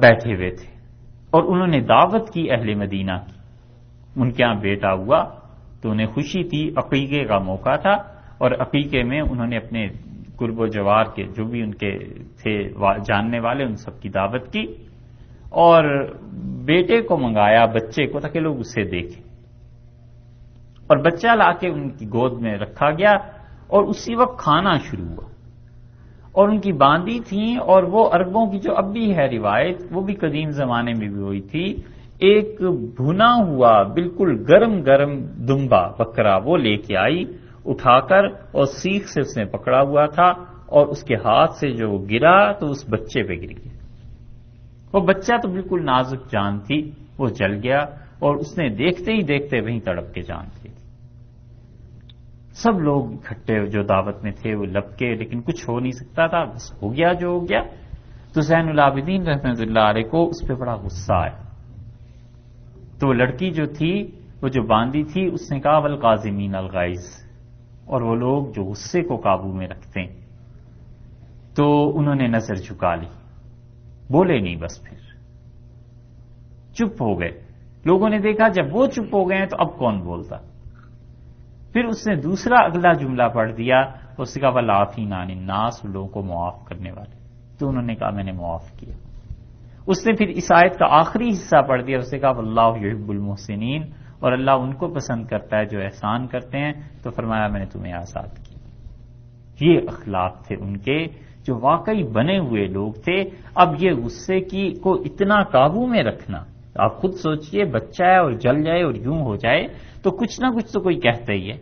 بیٹھے ہوئے تھے اور انہوں نے دعوت کی اہل مدینہ کی۔ ان کے یہاں بیٹا ہوا تو انہیں خوشی تھی، عقیقے کا موقع تھا، اور عقیقے میں انہوں نے اپنے قرب و جوار کے جو بھی ان کے تھے جاننے والے ان سب کی دعوت کی، اور بیٹے کو منگایا، بچے کو، تاکہ لوگ اسے دیکھیں۔ اور بچہ لا کے ان کی گود میں رکھا گیا اور اسی وقت کھانا شروع ہوا۔ اور ان کی باندی تھیں، اور وہ عربوں کی جو اب بھی ہے روایت، وہ بھی قدیم زمانے میں بھی ہوئی تھی، ایک بھنا ہوا بالکل گرم گرم دمبا بکرا وہ لے کے آئی، اٹھا کر، اور سیخ سے اس نے پکڑا ہوا تھا، اور اس کے ہاتھ سے جو گرا تو اس بچے پہ گر گیا۔ وہ بچہ تو بالکل نازک جان تھی، وہ جل گیا، اور اس نے دیکھتے ہی دیکھتے وہیں تڑپ کے جان لی۔ سب لوگ اکٹھے جو دعوت میں تھے وہ لپکے، لیکن کچھ ہو نہیں سکتا تھا، بس ہو گیا جو ہو گیا۔ تو زین العابدین رحمۃ اللہ علیہ کو اس پہ بڑا غصہ آیا۔ تو وہ لڑکی جو تھی، وہ جو باندی تھی، اس نے کہا والقاظمین الغیظ، اور وہ لوگ جو غصے کو قابو میں رکھتے ہیں۔ تو انہوں نے نظر جھکا لی، بولے نہیں، بس پھر چپ ہو گئے۔ لوگوں نے دیکھا جب وہ چپ ہو گئے ہیں تو اب کون بولتا؟ پھر اس نے دوسرا اگلا جملہ پڑھ دیا، اس نے کہا والعافین عن الناس، لوگوں کو معاف کرنے والے۔ تو انہوں نے کہا میں نے معاف کیا۔ اس نے پھر اس آیت کا آخری حصہ پڑھ دیا، اس نے کہا واللہ یحب المحسنین، اور اللہ ان کو پسند کرتا ہے جو احسان کرتے ہیں۔ تو فرمایا میں نے تمہیں آزاد کیا۔ یہ اخلاق تھے ان کے جو واقعی بنے ہوئے لوگ تھے۔ اب یہ غصے کی کو اتنا قابو میں رکھنا، آپ خود سوچئے، بچہ ہے اور جل جائے اور یوں ہو جائے تو کچھ نہ کچھ تو کوئی کہتا ہی ہے،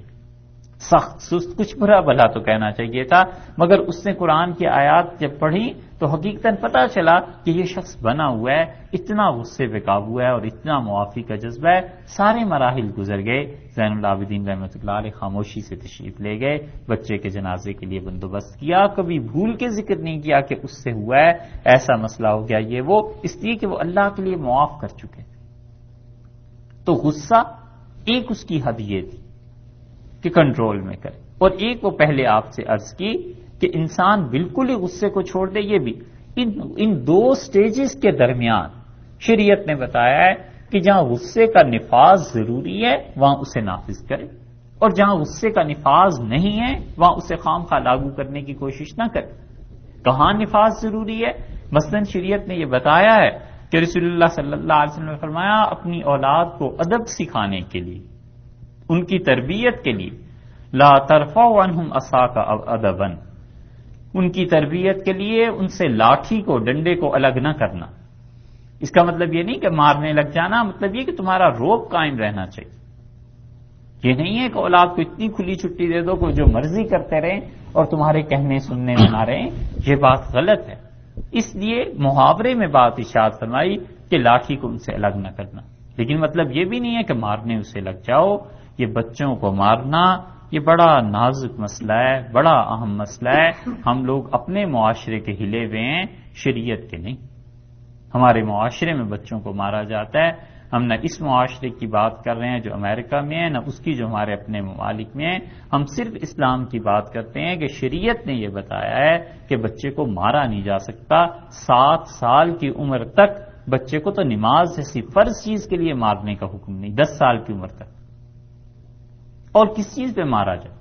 سخت سست کچھ برا بھلا تو کہنا چاہیے تھا، مگر اس نے قرآن کی آیات جب پڑھی تو حقیقتاً پتہ چلا کہ یہ شخص بنا ہوا ہے، اتنا غصے پہ قابو ہے اور اتنا معافی کا جذبہ ہے۔ سارے مراحل گزر گئے، زین العابدین رحمۃ اللہ علیہ خاموشی سے تشریف لے گئے، بچے کے جنازے کے لیے بندوبست کیا، کبھی بھول کے ذکر نہیں کیا کہ اس سے ہوا ہے، ایسا مسئلہ ہو گیا یہ وہ، اس لیے کہ وہ اللہ کے لیے معاف کر چکے۔ تو غصہ ایک اس کی حد یہ تھی کہ کنٹرول میں کرے، اور ایک وہ پہلے آپ سے عرض کی کہ انسان بالکل ہی غصے کو چھوڑ دے۔ یہ بھی ان دو سٹیجز کے درمیان شریعت نے بتایا ہے کہ جہاں غصے کا نفاذ ضروری ہے وہاں اسے نافذ کرے، اور جہاں غصے کا نفاذ نہیں ہے وہاں اسے خام خواہ لاگو کرنے کی کوشش نہ کرے۔ کہاں نفاذ ضروری ہے؟ مثلا شریعت نے یہ بتایا ہے کہ رسول اللہ صلی اللہ علیہ وسلم نے فرمایا اپنی اولاد کو ادب سکھانے کے لیے، ان کی تربیت کے لیے، لا ترفعوا عنہم عصاک ادبا، ان کی تربیت کے لیے ان سے لاٹھی کو، ڈنڈے کو الگ نہ کرنا۔ اس کا مطلب یہ نہیں کہ مارنے لگ جانا، مطلب یہ کہ تمہارا روب قائم رہنا چاہیے۔ یہ نہیں ہے کہ اولاد کو اتنی کھلی چھٹی دے دو کہ جو مرضی کرتے رہیں اور تمہارے کہنے سننے میں نہ رہیں، یہ بات غلط ہے۔ اس لیے محاورے میں بات ارشاد فرمائی کہ لاٹھی کو ان سے الگ نہ کرنا، لیکن مطلب یہ بھی نہیں ہے کہ مارنے اسے لگ جاؤ۔ یہ بچوں کو مارنا یہ بڑا نازک مسئلہ ہے، بڑا اہم مسئلہ ہے۔ ہم لوگ اپنے معاشرے کے ہلے ہوئے ہیں، شریعت کے نہیں۔ ہمارے معاشرے میں بچوں کو مارا جاتا ہے۔ ہم نہ اس معاشرے کی بات کر رہے ہیں جو امریکہ میں ہے، نہ اس کی جو ہمارے اپنے ممالک میں ہے۔ ہم صرف اسلام کی بات کرتے ہیں کہ شریعت نے یہ بتایا ہے کہ بچے کو مارا نہیں جا سکتا۔ 7 سال کی عمر تک بچے کو تو نماز جیسی فرض چیز کے لیے مارنے کا حکم نہیں، 10 سال کی عمر تک، اور کس چیز پہ مارا جائے۔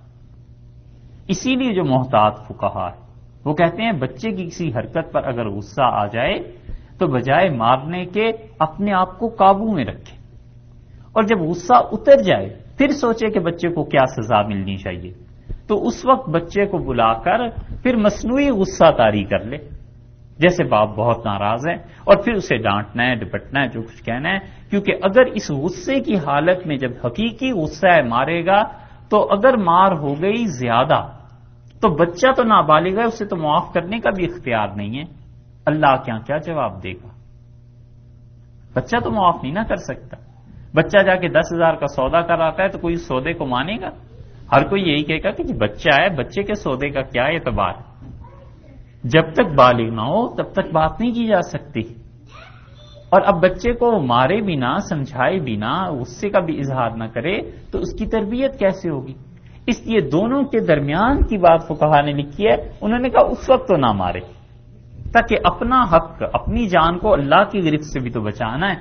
اسی لیے جو محتاط فقہا ہے وہ کہتے ہیں بچے کی کسی حرکت پر اگر غصہ آ جائے تو بجائے مارنے کے اپنے آپ کو قابو میں رکھے، اور جب غصہ اتر جائے پھر سوچے کہ بچے کو کیا سزا ملنی چاہیے، تو اس وقت بچے کو بلا کر پھر مصنوعی غصہ طاری کر لے، جیسے باپ بہت ناراض ہے، اور پھر اسے ڈانٹنا ہے، ڈپٹنا ہے، جو کچھ کہنا ہے۔ کیونکہ اگر اس غصے کی حالت میں جب حقیقی غصہ ہے مارے گا تو اگر مار ہو گئی زیادہ تو بچہ تو نابالغ ہے، اسے تو معاف کرنے کا بھی اختیار نہیں ہے۔ اللہ کیا جواب دے گا؟ بچہ تو معاف نہیں نہ کر سکتا۔ بچہ جا کے 10,000 کا سودا کر آتا ہے تو کوئی سودے کو مانے گا؟ ہر کوئی یہی کہے گا کہ جی بچہ ہے، بچے کے سودے کا کیا اعتبار ہے؟ جب تک بالغ نہ ہو تب تک بات نہیں کی جا سکتی۔ اور اب بچے کو مارے بنا، سمجھائے بنا، غصے کا بھی اظہار نہ کرے تو اس کی تربیت کیسے ہوگی؟ اس لیے دونوں کے درمیان کی بات فقہا نے لکھی ہے۔ انہوں نے کہا اس وقت تو نہ مارے، تاکہ اپنا حق، اپنی جان کو اللہ کی گرفت سے بھی تو بچانا ہے،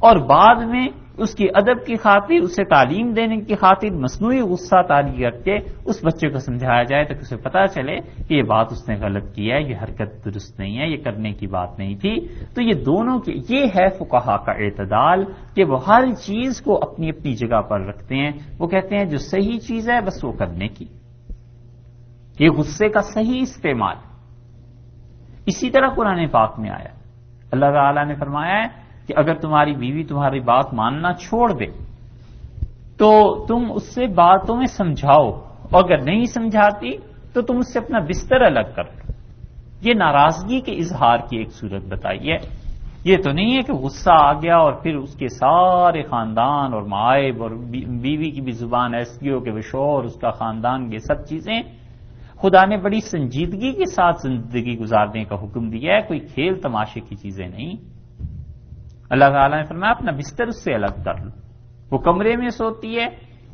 اور بعد میں اس کی ادب کی خاطر، اسے تعلیم دینے کی خاطر مصنوعی غصہ طاری کر کے اس بچے کو سمجھایا جائے تاکہ اسے پتا چلے کہ یہ بات اس نے غلط کی ہے، یہ حرکت درست نہیں ہے، یہ کرنے کی بات نہیں تھی۔ تو یہ دونوں کے، یہ ہے فقہا کا اعتدال کہ وہ ہر چیز کو اپنی اپنی جگہ پر رکھتے ہیں۔ وہ کہتے ہیں جو صحیح چیز ہے بس وہ کرنے کی، یہ غصے کا صحیح استعمال۔ اسی طرح قرآن پاک میں آیا، اللہ تعالیٰ نے فرمایا ہے کہ اگر تمہاری بیوی تمہاری بات ماننا چھوڑ دے تو تم اس سے باتوں میں سمجھاؤ، اور اگر نہیں سمجھاتی تو تم اس سے اپنا بستر الگ کر لو۔ یہ ناراضگی کے اظہار کی ایک صورت بتائی ہے۔ یہ تو نہیں ہے کہ غصہ آ گیا اور پھر اس کے سارے خاندان اور معائب اور بیوی کی بھی زبان ایسی ہو کہ وہ شوہر، اس کا خاندان، یہ سب چیزیں خدا نے بڑی سنجیدگی کے ساتھ زندگی گزارنے کا حکم دیا ہے، کوئی کھیل تماشے کی چیزیں نہیں۔ اللہ تعالیٰ نے فرمایا اپنا بستر اس سے الگ کر لو۔ وہ کمرے میں سوتی ہے،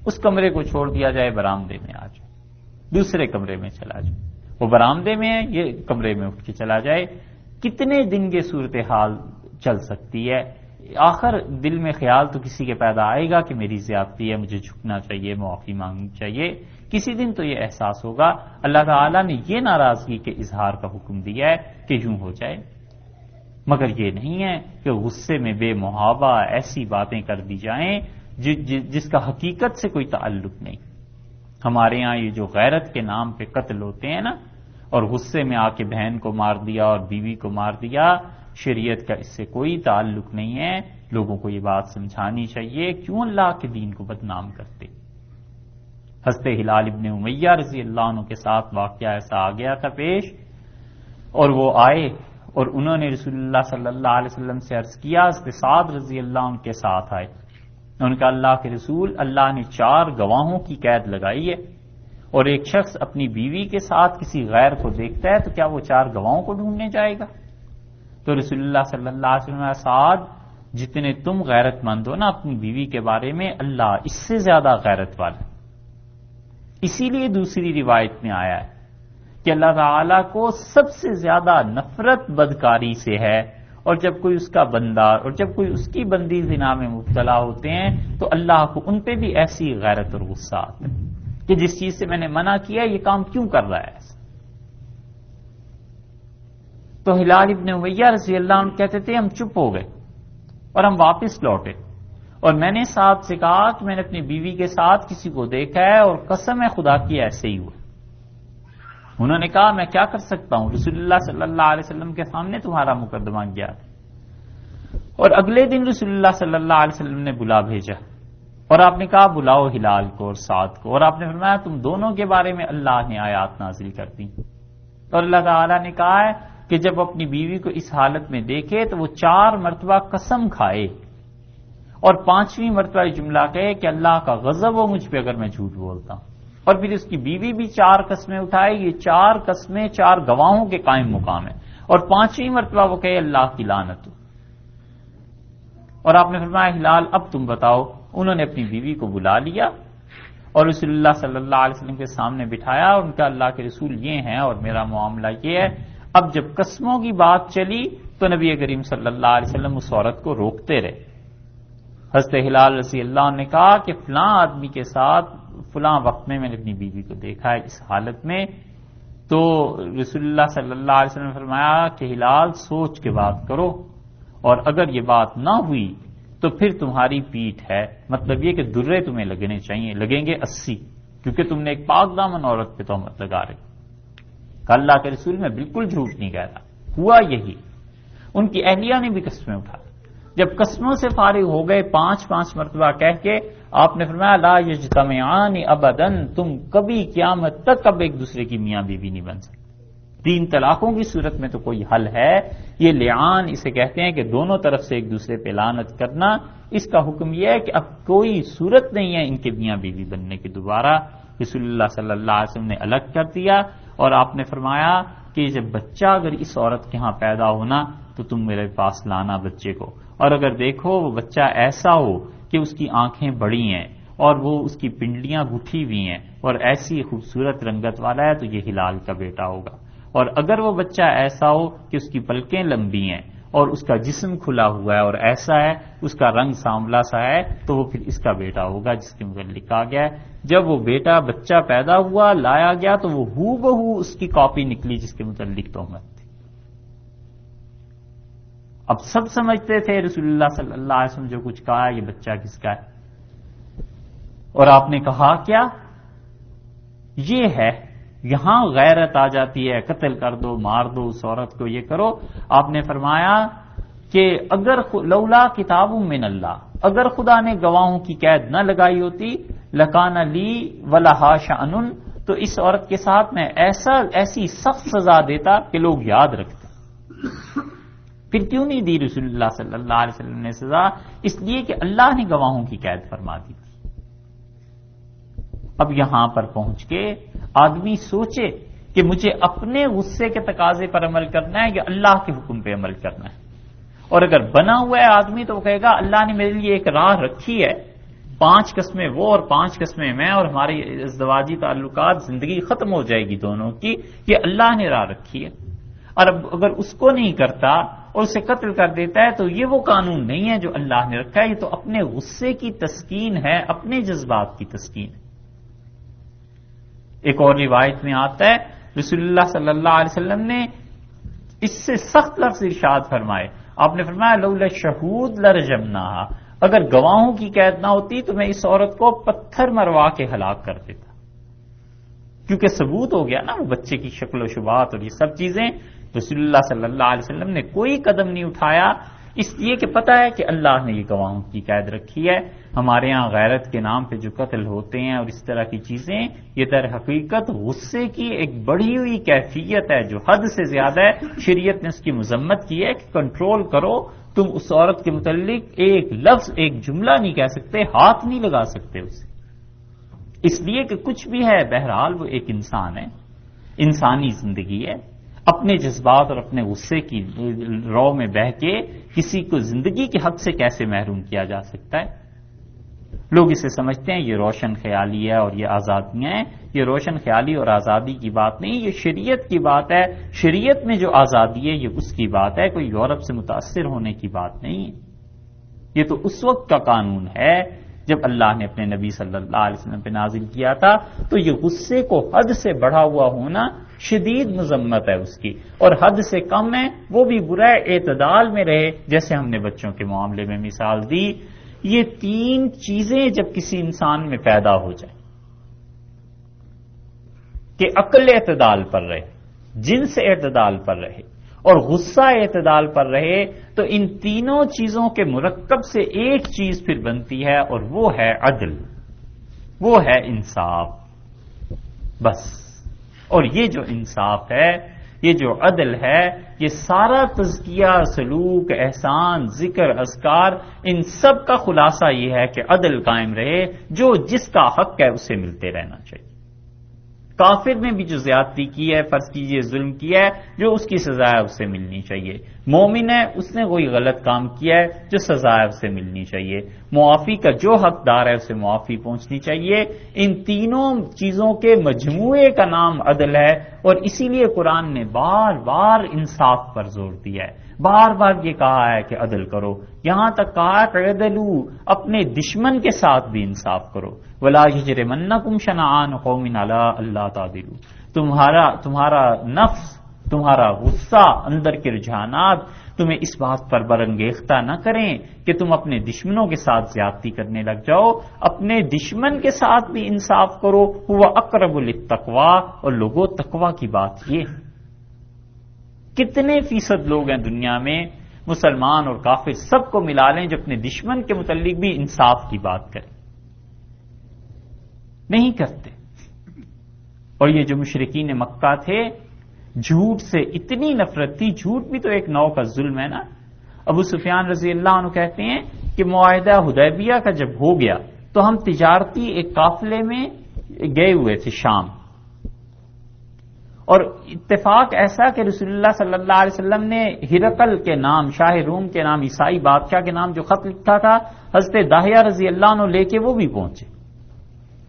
اس کمرے کو چھوڑ دیا جائے، برآمدے میں آ جائے، دوسرے کمرے میں چلا جائے۔ وہ برآمدے میں ہے، یہ کمرے میں اٹھ کے چلا جائے۔ کتنے دن یہ صورتحال چل سکتی ہے؟ آخر دل میں خیال تو کسی کے پیدا آئے گا کہ میری زیادتی ہے، مجھے جھکنا چاہیے، معافی مانگنی چاہیے۔ کسی دن تو یہ احساس ہوگا۔ اللہ تعالیٰ نے یہ ناراضگی کے اظہار کا حکم دیا ہے کہ یوں ہو جائے، مگر یہ نہیں ہے کہ غصے میں بے محابہ ایسی باتیں کر دی جائیں جس کا حقیقت سے کوئی تعلق نہیں۔ ہمارے ہاں یہ جو غیرت کے نام پہ قتل ہوتے ہیں نا، اور غصے میں آ کے بہن کو مار دیا اور بیوی کو مار دیا، شریعت کا اس سے کوئی تعلق نہیں ہے۔ لوگوں کو یہ بات سمجھانی چاہیے، کیوں اللہ کے دین کو بدنام کرتے۔ حضرت ہلال ابن امیہ رضی اللہ عنہ کے ساتھ واقعہ ایسا آ گیا تھا پیش، اور وہ آئے اور انہوں نے رسول اللہ صلی اللہ علیہ وسلم سے عرض کیا، حضرت سعد رضی اللہ عنہ کے ساتھ آئے۔ ان کا اللہ کے رسول، اللہ نے 4 گواہوں کی قید لگائی ہے، اور ایک شخص اپنی بیوی کے ساتھ کسی غیر کو دیکھتا ہے تو کیا وہ 4 گواہوں کو ڈھونڈنے جائے گا؟ تو رسول اللہ صلی اللہ علیہ وسلم نے سعد، جتنے تم غیرت مند ہو نا اپنی بیوی کے بارے میں، اللہ اس سے زیادہ غیرت والا۔ اسی لیے دوسری روایت میں آیا ہے کہ اللہ تعالیٰ کو سب سے زیادہ نفرت بدکاری سے ہے، اور جب کوئی اس کا بندہ اور جب کوئی اس کی بندی زنا میں مبتلا ہوتے ہیں تو اللہ کو ان پہ بھی ایسی غیرت اور غصہ آتا ہے کہ جس چیز سے میں نے منع کیا یہ کام کیوں کر رہا ہے ایسا. تو ہلال ابن امیہ رضی اللہ عنہ کہتے تھے ہم چپ ہو گئے اور ہم واپس لوٹے اور میں نے صاحب سے کہا کہ میں نے اپنی بیوی کے ساتھ کسی کو دیکھا ہے اور قسم ہے خدا کی ایسے ہی ہوا. انہوں نے کہا میں کیا کر سکتا ہوں، رسول اللہ صلی اللہ علیہ وسلم کے سامنے تمہارا مقدمہ کیا. اور اگلے دن رسول اللہ صلی اللہ علیہ وسلم نے بلا بھیجا اور آپ نے کہا بلاؤ ہلال کو اور سعد کو، اور آپ نے فرمایا تم دونوں کے بارے میں اللہ نے آیات نازل کر دی. اور اللہ تعالیٰ نے کہا ہے کہ جب اپنی بیوی کو اس حالت میں دیکھے تو وہ 4 مرتبہ قسم کھائے اور 5ویں مرتبہ یہ جملہ کہے کہ اللہ کا غضب ہو مجھ پہ اگر میں جھوٹ بولتا ہوں. اور پھر اس کی بیوی بھی 4 قسمیں اٹھائے. یہ 4 قسمیں 4 گواہوں کے قائم مقام ہے. اور 5ویں مرتبہ وہ کہے اللہ کی لعنت ہو. اور آپ نے فرمایا ہلال اب تم بتاؤ. انہوں نے اپنی بیوی کو بلا لیا اور رسول اللہ صلی اللہ علیہ وسلم کے سامنے بٹھایا اور ان کا اللہ کے رسول یہ ہیں اور میرا معاملہ یہ ہے. اب جب قسموں کی بات چلی تو نبی کریم صلی اللہ علیہ وسلم اس عورت کو روکتے رہے. حضرت ہلال رضی اللہ عنہ نے کہا کہ فلاں آدمی کے ساتھ فلاں وقت میں نے اپنی بیوی کو دیکھا ہے اس حالت میں. تو رسول اللہ صلی اللہ علیہ وسلم نے فرمایا کہ ہلال سوچ کے بات کرو اور اگر یہ بات نہ ہوئی تو پھر تمہاری پیٹھ ہے. مطلب یہ کہ درے تمہیں لگنے چاہیے، لگیں گے 80، کیونکہ تم نے ایک پاک دامن عورت پہ تہمت لگا رہے. اللہ کے رسول میں بالکل جھوٹ نہیں کہہ رہا. ہوا یہی. ان کی اہلیہ نے بھی قسمیں اٹھا. جب قسموں سے فارغ ہو گئے 5 مرتبہ کہہ کے آپ نے فرمایا لا یجتمعان ابدا، تم کبھی قیامت تک اب ایک دوسرے کی میاں بیوی نہیں بن سکتے. 3 طلاقوں کی صورت میں تو کوئی حل ہے. یہ لعان اسے کہتے ہیں کہ دونوں طرف سے ایک دوسرے پہ لعنت کرنا. اس کا حکم یہ ہے کہ اب کوئی صورت نہیں ہے ان کے میاں بیوی بننے کی دوبارہ. رسول اللہ صلی اللہ علیہ وسلم نے الگ کر دیا اور آپ نے فرمایا کہ جب بچہ اگر اس عورت کے ہاں پیدا ہونا تو تم میرے پاس لانا بچے کو، اور اگر دیکھو وہ بچہ ایسا ہو کہ اس کی آنکھیں بڑی ہیں اور وہ اس کی پنڈلیاں گٹھی ہوئی ہیں اور ایسی خوبصورت رنگت والا ہے تو یہ ہلال کا بیٹا ہوگا. اور اگر وہ بچہ ایسا ہو کہ اس کی پلکیں لمبی ہیں اور اس کا جسم کھلا ہوا ہے اور ایسا ہے اس کا رنگ سانولا سا ہے تو وہ پھر اس کا بیٹا ہوگا جس کے متعلق کہا گیا ہے. جب وہ بیٹا بچہ پیدا ہوا لایا گیا تو وہ ہو بہو اس کی کاپی نکلی جس کے متعلق تہمت تھی. اب سب سمجھتے تھے رسول اللہ صلی اللہ علیہ وسلم جو کچھ کہا یہ بچہ کس کا ہے. اور آپ نے کہا کیا یہ ہے. یہاں غیرت آ جاتی ہے، قتل کر دو، مار دو اس عورت کو، یہ کرو. آپ نے فرمایا کہ اگر لولا کتاب من اللہ، اگر خدا نے گواہوں کی قید نہ لگائی ہوتی لکان لی ولہا شأن، تو اس عورت کے ساتھ میں ایسی سخت سزا دیتا کہ لوگ یاد رکھتے. پھر کیوں نہیں دی رسول اللہ صلی اللہ علیہ وسلم نے سزا؟ اس لیے کہ اللہ نے گواہوں کی قید فرما دی. اب یہاں پر پہنچ کے آدمی سوچے کہ مجھے اپنے غصے کے تقاضے پر عمل کرنا ہے یا اللہ کے حکم پہ عمل کرنا ہے. اور اگر بنا ہوا ہے آدمی تو وہ کہے گا اللہ نے میرے لیے ایک راہ رکھی ہے، 5 قسمیں وہ اور 5 قسمیں میں، اور ہماری ازدواجی تعلقات زندگی ختم ہو جائے گی دونوں کی. یہ اللہ نے راہ رکھی ہے. اور اب اگر اس کو نہیں کرتا اور اسے قتل کر دیتا ہے تو یہ وہ قانون نہیں ہے جو اللہ نے رکھا ہے. یہ تو اپنے غصے کی تسکین ہے، اپنے جذبات کی تسکین ہے. ایک اور روایت میں آتا ہے رسول اللہ صلی اللہ علیہ وسلم نے اس سے سخت لفظ ارشاد فرمائے. آپ نے فرمایا لولا شہود لرجمناہا، اگر گواہوں کی قید نہ ہوتی تو میں اس عورت کو پتھر مروا کے ہلاک کر دیتا، کیونکہ ثبوت ہو گیا نا وہ بچے کی شکل و شبات اور یہ سب چیزیں. رسول اللہ صلی اللہ علیہ وسلم نے کوئی قدم نہیں اٹھایا اس لیے کہ پتہ ہے کہ اللہ نے یہ گواہوں کی قید رکھی ہے. ہمارے ہاں غیرت کے نام پہ جو قتل ہوتے ہیں اور اس طرح کی چیزیں، یہ در حقیقت غصے کی ایک بڑھی ہوئی کیفیت ہے جو حد سے زیادہ ہے. شریعت نے اس کی مذمت کی ہے کہ کنٹرول کرو. تم اس عورت کے متعلق ایک لفظ ایک جملہ نہیں کہہ سکتے، ہاتھ نہیں لگا سکتے اسے، اس لیے کہ کچھ بھی ہے بہرحال وہ ایک انسان ہے، انسانی زندگی ہے. اپنے جذبات اور اپنے غصے کی رو میں بہہ کے کسی کو زندگی کے حق سے کیسے محروم کیا جا سکتا ہے؟ لوگ اسے سمجھتے ہیں یہ روشن خیالی ہے اور یہ آزادیاں ہیں. یہ روشن خیالی اور آزادی کی بات نہیں، یہ شریعت کی بات ہے. شریعت میں جو آزادی ہے یہ اس کی بات ہے، کوئی یورپ سے متاثر ہونے کی بات نہیں ہے. یہ تو اس وقت کا قانون ہے جب اللہ نے اپنے نبی صلی اللہ علیہ وسلم پہ نازل کیا تھا. تو یہ غصے کو حد سے بڑھا ہوا ہونا شدید مذمت ہے اس کی، اور حد سے کم ہے وہ بھی برا ہے. اعتدال میں رہے، جیسے ہم نے بچوں کے معاملے میں مثال دی. یہ تین چیزیں جب کسی انسان میں پیدا ہو جائیں کہ عقل اعتدال پر رہے، جنس اعتدال پر رہے اور غصہ اعتدال پر رہے، تو ان تینوں چیزوں کے مرکب سے ایک چیز پھر بنتی ہے اور وہ ہے عدل، وہ ہے انصاف. بس. اور یہ جو انصاف ہے، یہ جو عدل ہے، یہ سارا تزکیہ، سلوک، احسان، ذکر، اذکار، ان سب کا خلاصہ یہ ہے کہ عدل قائم رہے. جو جس کا حق ہے اسے ملتے رہنا چاہیے. کافر نے بھی جو زیادتی کی ہے، فرض کیجئے ظلم کیا ہے، جو اس کی سزا ہے اسے ملنی چاہیے. مومن ہے، اس نے کوئی غلط کام کیا ہے، جو سزا ہے اسے ملنی چاہیے. معافی کا جو حقدار ہے اسے معافی پہنچنی چاہیے. ان تینوں چیزوں کے مجموعے کا نام عدل ہے، اور اسی لیے قرآن نے بار بار انصاف پر زور دیا ہے. بار بار یہ کہا ہے کہ عدل کرو، یہاں تک کہا کہ عدلو، اپنے دشمن کے ساتھ بھی انصاف کرو. ولا یجرمنکم شنآن قوم علی اللہ تعدلوا. تمہارا نفس، تمہارا غصہ، اندر کے رجحانات تمہیں اس بات پر برانگیختہ نہ کریں کہ تم اپنے دشمنوں کے ساتھ زیادتی کرنے لگ جاؤ. اپنے دشمن کے ساتھ بھی انصاف کرو. ہوا اقرب للتقوی. اور لوگوں، تقوی کی بات یہ ہے. کتنے فیصد لوگ ہیں دنیا میں، مسلمان اور کافر سب کو ملا لیں، جو اپنے دشمن کے متعلق بھی انصاف کی بات کریں؟ نہیں کرتے. اور یہ جو مشرکین مکہ تھے، جھوٹ سے اتنی نفرت تھی. جھوٹ بھی تو ایک نوع کا ظلم ہے نا. ابو سفیان رضی اللہ عنہ کہتے ہیں کہ معاہدہ حدیبیہ کا جب ہو گیا تو ہم تجارتی ایک قافلے میں گئے ہوئے تھے شام، اور اتفاق ایسا کہ رسول اللہ صلی اللہ علیہ وسلم نے ہرقل کے نام، شاہ روم کے نام، عیسائی بادشاہ کے نام جو خط لکھا تھا، حضرت داہیہ رضی اللہ عنہ لے کے وہ بھی پہنچے.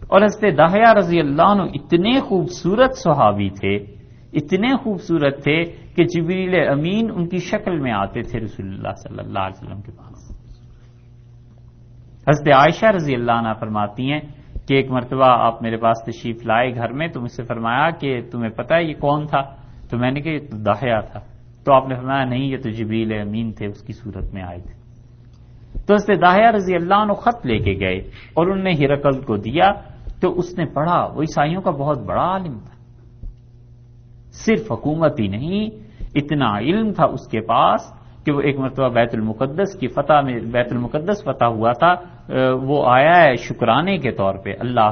اور حضرت داہیہ رضی اللہ عنہ اتنے خوبصورت صحابی تھے، اتنے خوبصورت تھے کہ جبریل امین ان کی شکل میں آتے تھے رسول اللہ صلی اللہ علیہ وسلم کے پاس. حضرت عائشہ رضی اللہ عنہ فرماتی ہیں کہ ایک مرتبہ آپ میرے پاس تشریف لائے گھر میں، تو مجھ سے فرمایا کہ تمہیں پتہ ہے یہ کون تھا؟ تو میں نے کہا یہ تو داہیہ تھا. تو آپ نے فرمایا نہیں، یہ تو جبریل امین تھے، اس کی صورت میں آئے تھے. تو حضرت داہیہ رضی اللہ عنہ خط لے کے گئے اور انہوں نے ہرقل کو دیا. تو اس نے پڑھا. وہ عیسائیوں کا بہت بڑا عالم تھا، صرف حکومت ہی نہیں، اتنا علم تھا اس کے پاس کہ وہ ایک مرتبہ بیت المقدس کی فتح میں، بیت المقدس فتح ہوا تھا، وہ آیا ہے شکرانے کے طور پہ، اللہ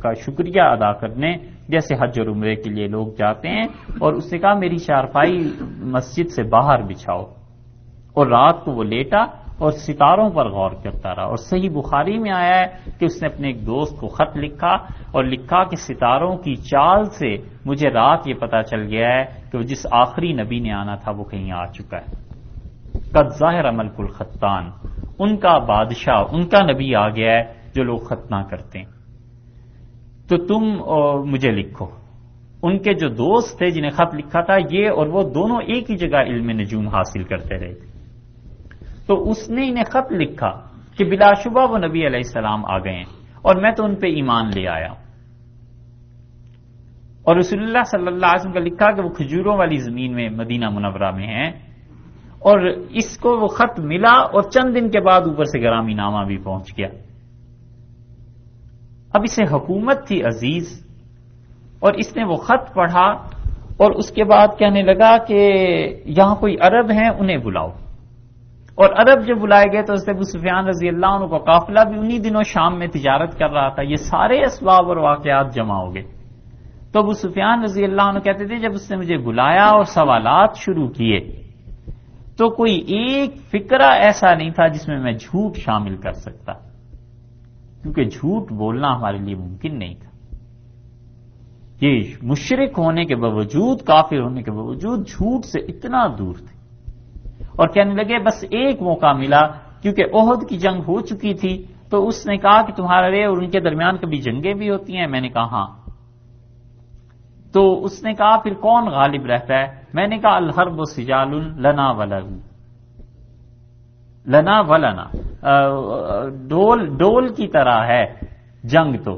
کا شکریہ ادا کرنے، جیسے حج اور عمرے کے لیے لوگ جاتے ہیں. اور اس نے کہا میری چارپائی مسجد سے باہر بچھاؤ. اور رات کو وہ لیٹا اور ستاروں پر غور کرتا رہا. اور صحیح بخاری میں آیا ہے کہ اس نے اپنے ایک دوست کو خط لکھا اور لکھا کہ ستاروں کی چال سے مجھے رات یہ پتا چل گیا ہے کہ جس آخری نبی نے آنا تھا وہ کہیں آ چکا ہے. قد ظاہر ملک الختان، ان کا بادشاہ، ان کا نبی آ گیا ہے جو لوگ ختنہ کرتے ہیں. تو تم مجھے لکھو. ان کے جو دوست تھے جنہیں خط لکھا تھا، یہ اور وہ دونوں ایک ہی جگہ علم نجوم حاصل کرتے رہے تھے. تو اس نے انہیں خط لکھا کہ بلا شبہ وہ نبی علیہ السلام آ گئے ہیں اور میں تو ان پہ ایمان لے آیا ہوں. اور رسول اللہ صلی اللہ علیہ وسلم کا لکھا کہ وہ کھجوروں والی زمین میں مدینہ منورہ میں ہیں. اور اس کو وہ خط ملا اور چند دن کے بعد اوپر سے گرامی نامہ بھی پہنچ گیا. اب اسے حکومت تھی عزیز، اور اس نے وہ خط پڑھا اور اس کے بعد کہنے لگا کہ یہاں کوئی عرب ہیں، انہیں بلاؤ. اور عرب جب بلائے گئے تو حضرت ابو سفیان رضی اللہ عنہ کا قافلہ بھی انہی دنوں شام میں تجارت کر رہا تھا. یہ سارے اسباب اور واقعات جمع ہو گئے. تو ابو سفیان رضی اللہ عنہ کہتے تھے جب اس نے مجھے بلایا اور سوالات شروع کیے تو کوئی ایک فکرہ ایسا نہیں تھا جس میں جھوٹ شامل کر سکتا، کیونکہ جھوٹ بولنا ہمارے لیے ممکن نہیں تھا. یہ مشرک ہونے کے باوجود، کافر ہونے کے باوجود جھوٹ سے اتنا دور تھے. اور کہنے لگے بس ایک موقع ملا، کیونکہ احد کی جنگ ہو چکی تھی، تو اس نے کہا کہ تمہارے اور ان کے درمیان کبھی جنگیں بھی ہوتی ہیں؟ میں نے کہا ہاں۔ تو اس نے کہا پھر کون غالب رہتا ہے؟ میں نے کہا الحرب سجال لنا ولہو، لنا ولنا، ڈول کی طرح ہے جنگ تو،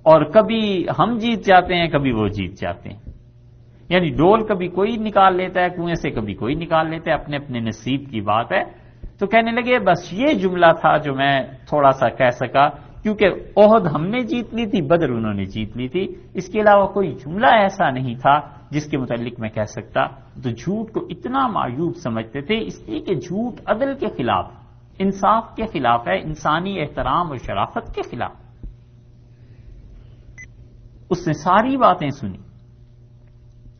اور کبھی ہم جیت جاتے ہیں کبھی وہ جیت جاتے ہیں، یعنی ڈول کبھی کوئی نکال لیتا ہے کنویں سے، کبھی کوئی نکال لیتا ہے، اپنے اپنے نصیب کی بات ہے۔ تو کہنے لگے بس یہ جملہ تھا جو میں تھوڑا سا کہہ سکا، کیونکہ عہد ہم نے جیت لی تھی، بدر انہوں نے جیت لی تھی، اس کے علاوہ کوئی جملہ ایسا نہیں تھا جس کے متعلق میں کہہ سکتا۔ تو جھوٹ کو اتنا معیوب سمجھتے تھے، اس لیے کہ جھوٹ عدل کے خلاف، انصاف کے خلاف ہے، انسانی احترام اور شرافت کے خلاف۔ اس نے ساری باتیں سنی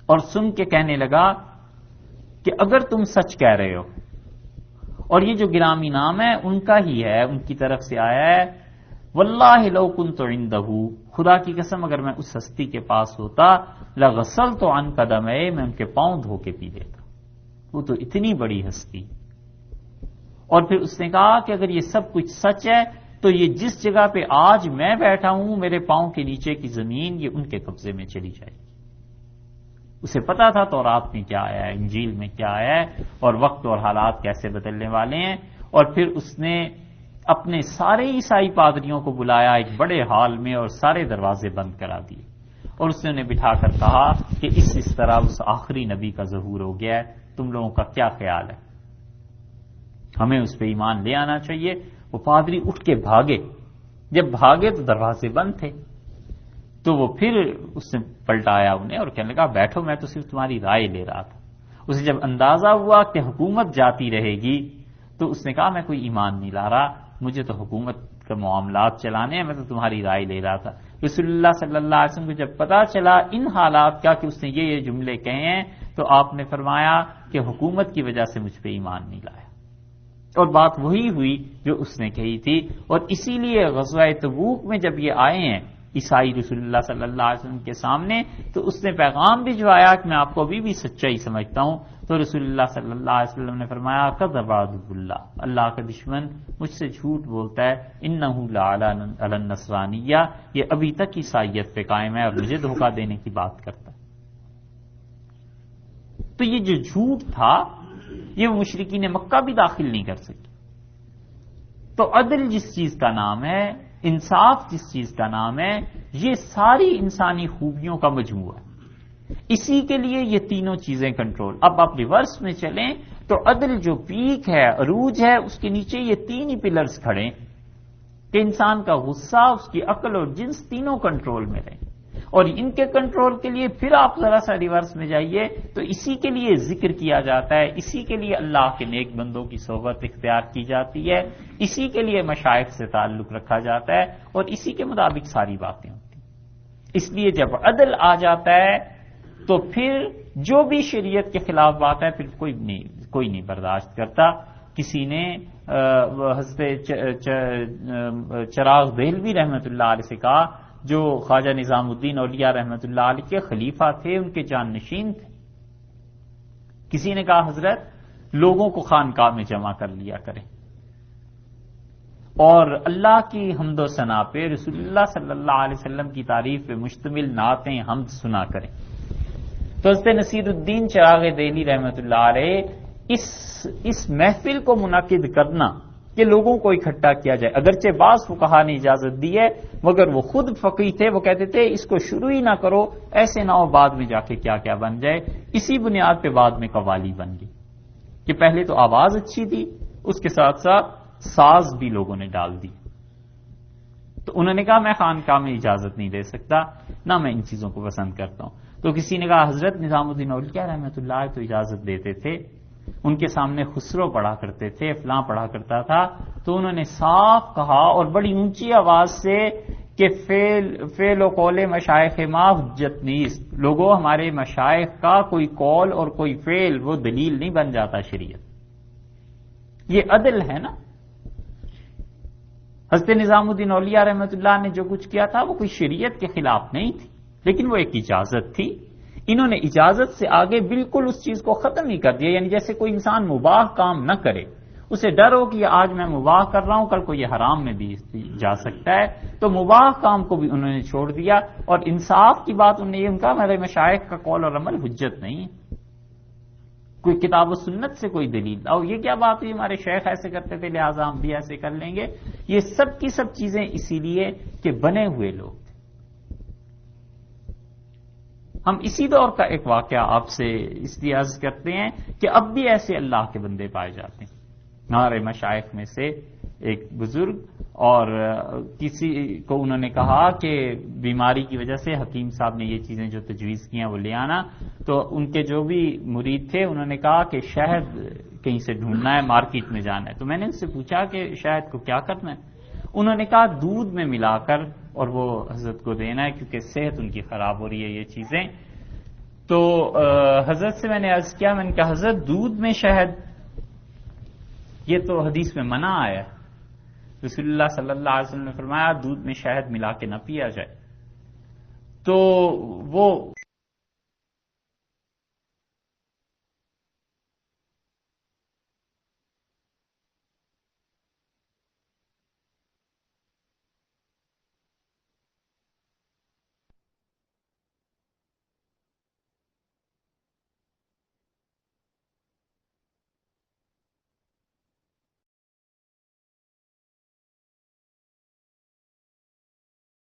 اور سن کے کہنے لگا کہ اگر تم سچ کہہ رہے ہو، اور یہ جو گرامی نام ہے ان کا ہی ہے، ان کی طرف سے آیا ہے، واللہ لو کنت عندہ، خدا کی قسم اگر میں اس ہستی کے پاس ہوتا، لغسلت عن قدمے، میں ان کے پاؤں دھو کے پی لیتا، وہ تو اتنی بڑی ہستی۔ اور پھر اس نے کہا کہ اگر یہ سب کچھ سچ ہے تو یہ جس جگہ پہ آج میں بیٹھا ہوں، میرے پاؤں کے نیچے کی زمین یہ ان کے قبضے میں چلی جائے گی۔ اسے پتا تھا تورات میں کیا آیا ہے، انجیل میں کیا آیا ہے، اور وقت اور حالات کیسے بدلنے والے ہیں۔ اور پھر اس نے اپنے سارے عیسائی پادریوں کو بلایا ایک بڑے ہال میں اور سارے دروازے بند کرا دیے، اور اس نے انہیں بٹھا کر کہا کہ اس طرح اس آخری نبی کا ظہور ہو گیا ہے، تم لوگوں کا کیا خیال ہے؟ ہمیں اس پہ ایمان لے آنا چاہیے۔ وہ پادری اٹھ کے بھاگے، جب بھاگے تو دروازے بند تھے، تو وہ پھر اس نے پلٹایا انہیں اور کہنے لگا بیٹھو، میں تو صرف تمہاری رائے لے رہا تھا۔ اسے جب اندازہ ہوا کہ حکومت جاتی رہے گی تو اس نے کہا میں کوئی ایمان نہیں لا رہا، مجھے تو حکومت کا معاملات چلانے ہیں، میں تو تمہاری رائے لے رہا تھا۔ رسول اللہ صلی اللہ علیہ وسلم کو جب پتا چلا ان حالات کا کہ اس نے یہ جملے کہے ہیں، تو آپ نے فرمایا کہ حکومت کی وجہ سے مجھ پہ ایمان نہیں لایا، اور بات وہی ہوئی جو اس نے کہی تھی۔ اور اسی لیے غزوہ تبوک میں جب یہ آئے ہیں عیسائی رسول اللہ صلی اللہ علیہ وسلم کے سامنے، تو اس نے پیغام بھجوایا کہ میں آپ کو ابھی بھی سچائی سمجھتا ہوں۔ تو رسول اللہ صلی اللہ علیہ وسلم نے فرمایا کذب عدو اللہ، اللہ کا دشمن مجھ سے جھوٹ بولتا ہے، انہ لعلی النصرانیہ، یہ ابھی تک عیسائیت پہ قائم ہے اور مجھے دھوکہ دینے کی بات کرتا ہے۔ تو یہ جو جھوٹ تھا یہ مشرکین مکہ بھی داخل نہیں کر سکے۔ تو عدل جس چیز کا نام ہے، انصاف جس چیز کا نام ہے، یہ ساری انسانی خوبیوں کا مجموعہ ہے۔ اسی کے لیے یہ تینوں چیزیں کنٹرول۔ اب آپ ریورس میں چلیں تو عدل جو پیک ہے، عروج ہے، اس کے نیچے یہ تین ہی پلرز کھڑے کہ انسان کا غصہ، اس کی عقل اور جنس تینوں کنٹرول میں رہیں، اور ان کے کنٹرول کے لیے پھر آپ ذرا سا ریورس میں جائیے تو اسی کے لیے ذکر کیا جاتا ہے، اسی کے لیے اللہ کے نیک بندوں کی صحبت اختیار کی جاتی ہے، اسی کے لیے مشائخ سے تعلق رکھا جاتا ہے، اور اسی کے مطابق ساری باتیں ہوتی ہیں۔ اس لیے جب عدل آ جاتا ہے تو پھر جو بھی شریعت کے خلاف بات ہے پھر کوئی نہیں برداشت کرتا۔ کسی نے حضرت چراغ دہلوی رحمۃ اللہ علیہ سے کہا، جو خواجہ نظام الدین اولیاء رحمۃ اللہ علیہ کے خلیفہ تھے، ان کے جانشین تھے، کسی نے کہا حضرت لوگوں کو خانقاہ میں جمع کر لیا کریں اور اللہ کی حمد و ثنا پہ، رسول اللہ صلی اللہ علیہ وسلم کی تعریف پہ مشتمل نعتیں حمد سنا کریں۔ تو حضرت نصیر الدین چراغ دہلی رحمۃ اللہ علیہ اس محفل کو منعقد کرنا کہ لوگوں کو اکٹھا کیا جائے، اگرچہ بعض فقہاء نے اجازت دی ہے مگر وہ خود فقیہ تھے، وہ کہتے تھے اس کو شروع ہی نہ کرو، ایسے نہ ہو بعد میں جا کے کیا کیا بن جائے۔ اسی بنیاد پہ بعد میں قوالی بن گئی کہ پہلے تو آواز اچھی تھی، اس کے ساتھ ساتھ ساز بھی لوگوں نے ڈال دی۔ تو انہوں نے کہا میں خانقاہ میں اجازت نہیں دے سکتا، نہ میں ان چیزوں کو پسند کرتا ہوں۔ تو کسی نے کہا حضرت نظام الدین اولیاء رحمۃ اللہ تو اجازت دیتے تھے، ان کے سامنے خسرو پڑھا کرتے تھے، فلاں پڑھا کرتا تھا، تو انہوں نے صاف کہا اور بڑی اونچی آواز سے کہ فعل و قول مشائخ ما حجت نیست، لوگوں ہمارے مشائخ کا کوئی قول اور کوئی فعل وہ دلیل نہیں بن جاتا شریعت۔ یہ عدل ہے نا۔ حضرت نظام الدین اولیاء رحمۃ اللہ نے جو کچھ کیا تھا وہ کوئی شریعت کے خلاف نہیں تھی، لیکن وہ ایک اجازت تھی۔ انہوں نے اجازت سے آگے بالکل اس چیز کو ختم ہی کر دیا، یعنی جیسے کوئی انسان مباح کام نہ کرے، اسے ڈر ہو کہ آج میں مباح کر رہا ہوں، کل کو یہ حرام میں بھی جا سکتا ہے، تو مباح کام کو بھی انہوں نے چھوڑ دیا. اور انصاف کی بات انہوں نے یہ کہا میرے مشائخ کا قول اور عمل حجت نہیں، کوئی کتاب و سنت سے کوئی دلیل. اور یہ کیا بات ہوئی ہمارے شیخ ایسے کرتے تھے لہٰذا ہم بھی ایسے کر لیں گے. یہ سب کی سب چیزیں اسی لیے کہ بنے ہوئے لوگ تھے. ہم اسی دور کا ایک واقعہ آپ سے اس لیے عرض کرتے ہیں کہ اب بھی ایسے اللہ کے بندے پائے جاتے ہیں. ہمارے مشائخ میں سے ایک بزرگ، اور کسی کو انہوں نے کہا کہ بیماری کی وجہ سے حکیم صاحب نے یہ چیزیں جو تجویز کی ہیں وہ لے آنا، تو ان کے جو بھی مرید تھے انہوں نے کہا کہ شہد کہیں سے ڈھونڈنا ہے، مارکیٹ میں جانا ہے. تو میں نے ان سے پوچھا کہ شہد کو کیا کرنا ہے؟ انہوں نے کہا دودھ میں ملا کر اور وہ حضرت کو دینا ہے کیونکہ صحت ان کی خراب ہو رہی ہے یہ چیزیں. تو حضرت سے میں نے عرض کیا، میں نے کہا حضرت دودھ میں شہد، یہ تو حدیث میں منع آیا ہے، رسول اللہ صلی اللہ علیہ وسلم نے فرمایا دودھ میں شہد ملا کے نہ پیا جائے. تو وہ